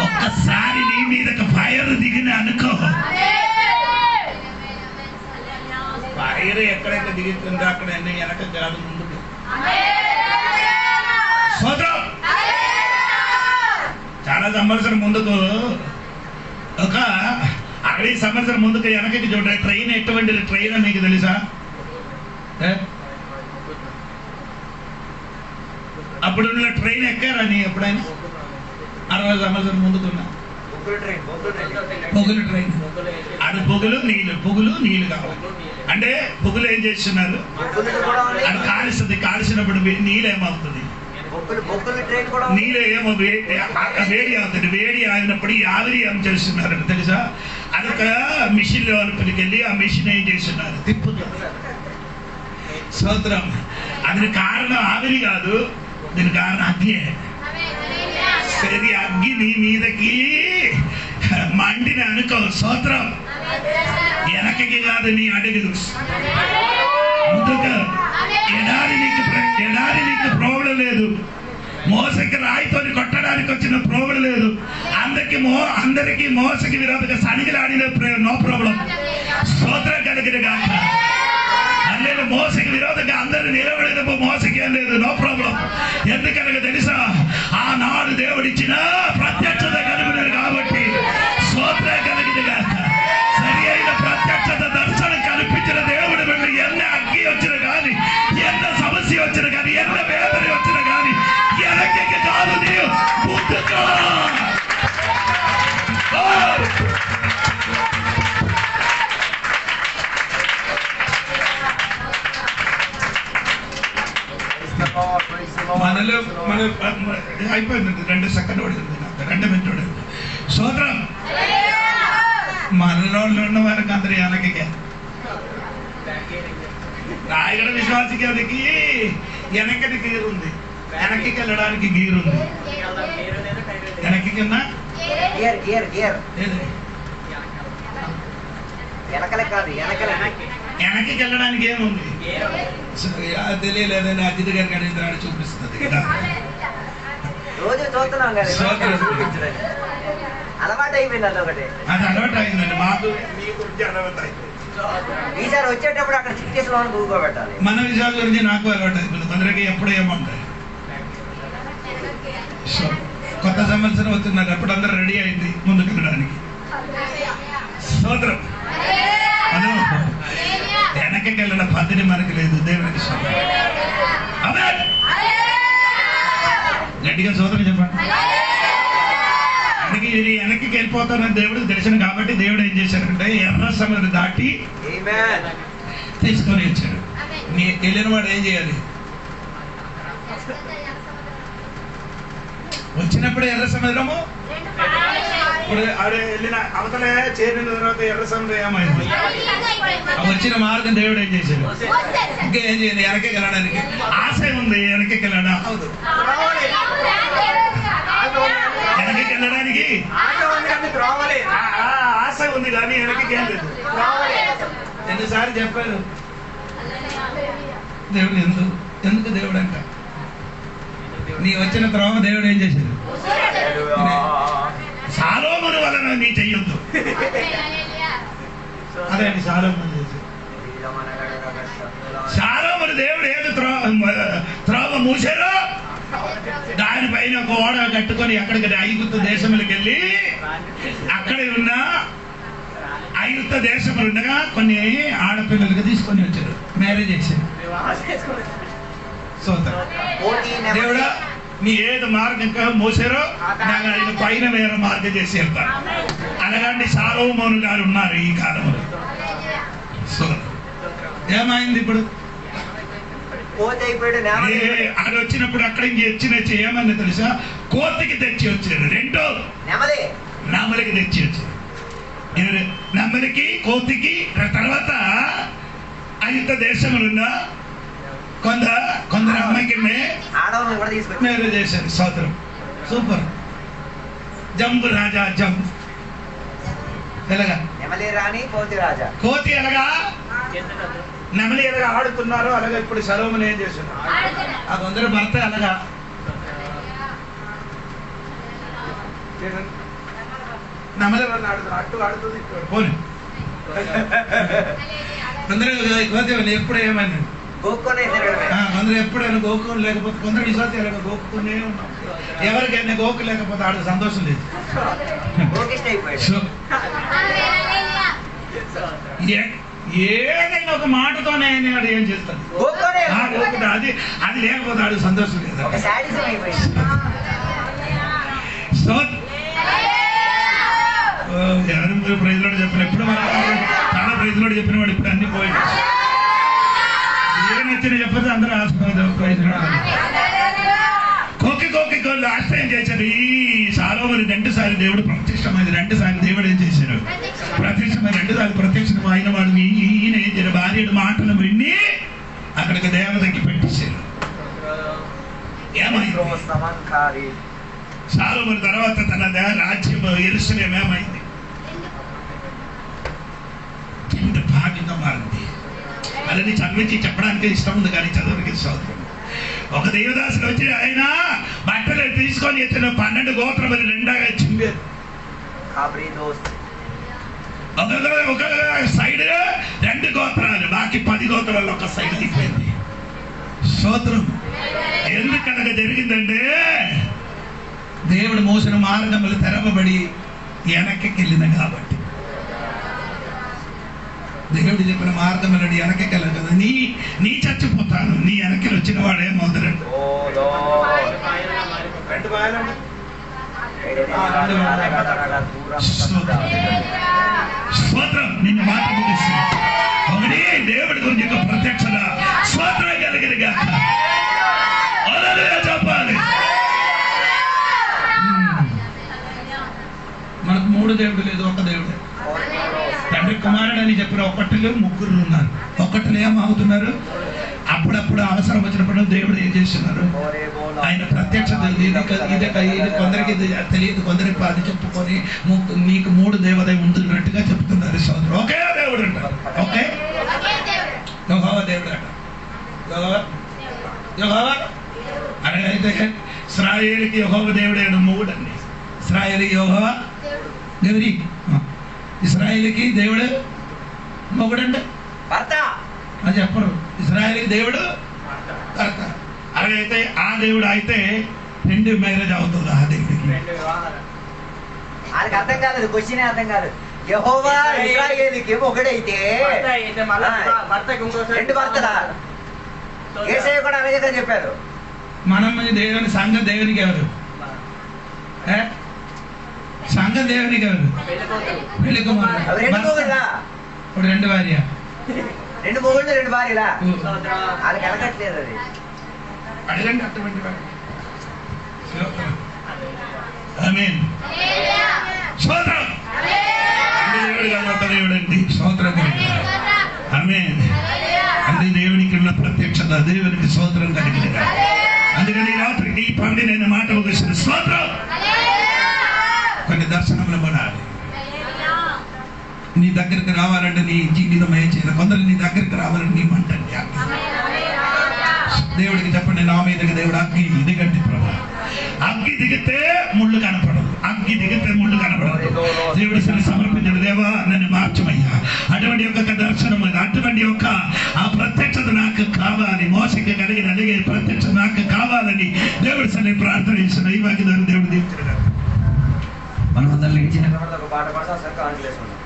ఒక్కసారి నీ మీదకి ఫైర్ దిగిన అనుకో, ఫైర్ ఎక్కడైతే దిగుతుందో అక్కడ అన్ని వెనక కాదు ముందుకు. చాలా సంవత్సరం ముందుకు, ఒక 60 సంవత్సరం ముందుకు వెనకకి చూడండి. ట్రైన్ ఎటువంటి ట్రైన్ మీకు తెలుసా? అప్పుడున్న ట్రైన్ ఎక్కారా నీ ఎప్పుడైనా? 60 సంవత్సరం ముందుకున్నా పొగులు ట్రైన్. అది పొగులు నీళ్ళు కావాలి. అంటే పొగులు ఏం చేస్తున్నారు? అది కాలుస్తుంది. కాల్చినప్పుడు నీళ్ళు ఏమవుతుంది? నీళ్ళు ఏమో వేడి అవుతుంది. వేడి అయినప్పుడు ఈ ఆవిరి ఏం చేస్తున్నారు తెలుసా? అదొక మిషన్ లోపలికి వెళ్ళి ఆ మిషన్ ఏం చేస్తున్నారు? తిప్పుతున్నారు. స్తోత్రం. అది కారణం ఆవిరి కాదు, దీని కారణం అగ్ని. సరే, అగ్గి నీ మీదకి మండిన అనుకో. స్తోత్రం. రాకకి కాదు నీ అడుగులు. అందుకు ఎడారి నీకు ప్రాబ్లం లేదు. మోసకి రాయితో కొట్టడానికి వచ్చిన ప్రాబ్లం లేదు. అందరికి మోసకి విరోధంగా సనిగిలాడిన నో ప్రాబ్లం. స్తోత్రం కలిగిన గాక. అల్లెలు మోసకి విరోధంగా అందరూ నిలబడిన మోసకి ఏం లేదు, నో ప్రాబ్లం. ఎందుకనగా తెలుసా, ఆనాడు దేవుడిచ్చిన ప్రత్యక్షత కలిగినది కాబట్టి స్తోత్రం కలిగిన గాక. సరి అయిన ప్రత్యక్షత దర్శనం కల్పించిన దేవుడు వెళ్ళి ఎన్న అగ్గి వచ్చిన కానీ, ఎన్న సమస్య వచ్చిన కానీ, ఎన్న వేదన వచ్చిన కానీ ఎనకకి కాదు, నీవు ముందుగా. మనలో అయిపోయింది. 2 సెకండ్ పడింది, 2 మినిట్ పడింది. సోదరం, మనలో ఉన్న వారికి అందరి వెనకకే రాయగడ విశ్వాసికి అదికి వెనకటి గీరు ఉంది, వెనక్కి వెళ్ళడానికి గీరు ఉంది. వెనక్కి కింద వెనక్కి వెళ్ళడానికి ఏముంది తెలియలేదని అతిథి గారికి అడిగిన చూపిస్తుంది కదా. రోజు చూస్తున్నాం కదా, అలవాటు అయిపోయింది. అదొకటి అది అలవాటు అయిందండి మాకు. మీ గురించి అలవాటు అయిపోయింది. ఈసారి వచ్చేటప్పుడు అక్కడ చిక్కేసి లోన్ కూకోబెట్టాలి. మన విషయాల గురించి నాకు అలవాటు అయిపోయింది. కొందరికి ఎప్పుడు ఏముంటాయి. సో కొత్త సంవత్సరం వస్తున్నారు, అప్పుడు అందరూ రెడీ అయింది ముందుకు వెళ్ళడానికి. స్తోత్రం. అదో వెనకకి వెళ్ళిన పద్ధతి మనకు లేదు. దేవునికి గట్టిగా సోదరు చెప్పండి. అందుకే ఇది వెనక్కి వెళ్ళిపోతానని దేవుడికి తెలిసిన కాబట్టి దేవుడు ఏం చేశాడంటే ఎర్ర సముద్రం దాటి తీసుకొని వచ్చాడు. నీ వెళ్ళిన వాడు ఏం చేయాలి? వచ్చినప్పుడు ఎర్ర సముద్రము ఇప్పుడు ఆవిడ వెళ్ళిన అవతలే చేరిన తర్వాత ఎర్ర సముద్రం ఏమైంది? వచ్చిన మార్గం దేవుడు ఏం చేశాడు? ఇంకా ఏం చేయాలి? వెనక్కి వెళ్ళడానికి ఆశ ఉంది. వెనక్కి వెళ్ళడా అవును, వెనక్కి వెళ్ళడానికి ఆశ ఉంది కానీ వెనక్కి వెళ్ళలేదు. ఎన్నిసార్లు చెప్పారు దేవుడు ఎందుకు దేవుడు అంట. నీ వచ్చిన త్రోవ దేవుడు ఏం చేశాడు? సాలోమును వలన నీ చెయ్యొద్దు. అదే సాలోమును చేశాడు. సాలోమును దేవుడు ఏది త్రోవ మూసారో దానిపైన ఒక ఓడ కట్టుకొని అక్కడికి ఐగుప్తు దేశములకు వెళ్ళి అక్కడ ఉన్న ఐగుప్తు దేశములు ఉండగా కొన్ని ఆడపిల్లలుగా తీసుకొని వచ్చారు, మ్యారేజ్ చేశారు. దేవుడా నీ ఏది మార్గం మోసారో నాకు ఆయన పైన వేరే మార్గం చేసి వెళ్తాను. అలాగండి సాలోమోను గారు ఉన్నారు ఈ కాలంలో. సో ఏమైంది ఇప్పుడు? అది వచ్చినప్పుడు అక్కడ ఏమన్నా తెలుసా? కోతికి తెచ్చి వచ్చారు. రెండో నెమలికి తెచ్చి వచ్చారు. నెమలికి కోతికి తర్వాత ఐగుప్తు దేశములున్న కొందరు అమ్మాయికి మేలు చేశారు. సోదరం సూపర్. జంబు రాజా జంబు ఎలాగా కోతి ఎలాగా నెమలి ఎలాగా ఆడుతున్నారు అలాగే ఇప్పుడు సలోమును ఏం చేస్తున్నారు? ఆ కొందరు భర్త అలాగా నెమలి ఆడుతున్నారు, అటు ఆడుతుంది పోనీ. కొందరు కోతి ఎప్పుడు ఏమైనా కొందరు ఎప్పుడైనా గోకుని లేకపోతే కొందరు విశ్వాసం ఎలాగ గోకునే ఉన్నాం. ఎవరికైనా గోకు లేకపోతే ఆడ సంతోషం లేదు. ఏదైనా ఒక మాటతోనే ఆడు ఏం చేస్తాడు? అది అది లేకపోతే ఆడు సంతోషం లేదు. ఎవరు ప్రైజ్లోడు చెప్పిన ఎప్పుడు చాలా ప్రైజ్లోడు చెప్పిన వాడు ఇప్పుడు అన్ని పోయి ఏం నచ్చిన చెప్పదు అందరూ కోకి కోళ్ళు ఆశ్రయం చేశారు. ఈ సాలోమును 2 సార్లు దేవుడు ప్రత్యక్షమైంది. 2 సార్లు దేవుడు ఏం చేశాడు? ప్రత్యక్షమైన 2 సార్లు ప్రత్యక్షం అయిన వాడు ఈయన ఏం చేశారు? భార్య మాటలు విని అక్కడికి దేవతకి పెట్టేశారు. ఏమైంది? సాలోమును తర్వాత తన రాజ్యం యెరూషలేము ఏమైంది? 2 అదని చదివించి చెప్పడానికి ఇష్టం ఉంది కానీ చదవడానికి స్తోత్రం. ఒక దేవదాసుడు వచ్చి ఆయన బట్టలు తీసుకొని ఎత్తిన 12 గోత్రములు రెండాగా చింపారు. ఒక సైడ్ 2 గోత్రాలు, బాకీ 10 గోత్రాలు ఒక సైడ్ అయిపోయింది. స్తోత్రం. ఎందుకనగా జరిగిందంటే దేవుడు మోసిన మార్గములు తెరవబడి వెనక్కి వెళ్ళిన కాబట్టి. దేవుడు చెప్పిన మార్గములని వెనక్కి వెళ్ళదు కదా. నీ చచ్చిపోతాను, నీ వెనక్కి వచ్చిన వాడే మొదలండి. స్తోత్రం. నిన్ను మాట ముగిస్తుంది ఒకటి దేవుడి గురించి ఒక ప్రత్యక్షత స్తోత్రం కలిగినగా చెప్పాలి. మనకు 3 దేవుడు లేదు, ఒక దేవుడే. తండ్రి కుమారుడు అని చెప్పిన ఒకటిలో 3 ఉన్నారు. ఒకటిలో ఏమవుతున్నారు? అప్పుడప్పుడు అవసరం వచ్చినప్పుడు దేవుడు ఏం చేస్తున్నారు? ఆయన ప్రత్యక్షత. ఇది కొందరికి తెలియదు, కొందరికి అది చెప్పుకొని నీకు 3 దేవత ఉంటున్నట్టుగా చెప్తున్నారు సోదరు. ఒకే దేవుడు అంటారు. ఓకే, యెహోవా దేవుడు అంట. యెహోవా అలాగైతే ఇశ్రాయేలుకి యెహోవా దేవుడే 3 అండి. ఇశ్రాయేలు యెహోవా దేవుడి, ఇశ్రాయేలుకి దేవుడు మొగుడంటే భర్త అని చెప్పరు. ఇశ్రాయేలుకి దేవుడు భర్త. అలాగైతే ఆ దేవుడు అయితే 2 మ్యారేజ్ అవుతుంది. ఆ దేవుడికి వాళ్ళకి అర్థం కాలేదు, క్వశ్చన్ అర్థం కాదు. యెహోవా ఇశ్రాయేలుకి ఒకడైతే 2 భర్తలా? యేసయ్య కూడా అలాగే చెప్పారు. మనం దేవుని సంఘం దేవునికి ఎవరు? సంఘం దేవునికి ఎవరు? పెళ్లి కుమారుడు. 2 భార్య, 2 మొగుళ్ళు 2 భార్యలా? వాళ్ళకి ఎలగట్లేదు అది. అడగండి అటువంటి వాడు. ఆమేన్. స్తోత్రం. దేవుడు గొప్ప దేవుడండి. స్తోత్రం. ఆమేన్. అది దేవునికి ఉన్న ప్రత్యక్షత, దేవునికి స్తోత్రం కలిగిన. అందుకని రాత్రి ఈ పండి నేను మాట ముగిసిన స్తోత్రం. కొన్ని దర్శనములు పడాలి. నీ దగ్గరికి రావాలంటే నీ జీవితం ఏం చేయాలి? కొందరు నీ దగ్గరికి రావాలంటే నీ మంటండి. దేవుడికి చెప్పండి, నా మీదకి దేవుడు అగ్గి దిగండి ప్రభా. అగ్గి దిగితే ముళ్ళు కనపడదు, అగ్గి దిగితే ముళ్ళు కనపడదు. దేవుడి సమర్పించిన దేవా నన్ను మార్చమయ్యా. అటువంటి యొక్క దర్శనం, అటువంటి యొక్క ఆ ప్రత్యక్షత నాకు కావాలి. మోసకి కలిగిన అడిగే ప్రత్యక్షత నాకు కావాలని దేవుడి సన్ని ప్రార్థన చేసిన ఈ వాక్య దేవుడు దీవించారు. మనం అందరం లేచిన ఒక పాట పాడతా సరిగ్గా ఆన్లేసుకున్నాం.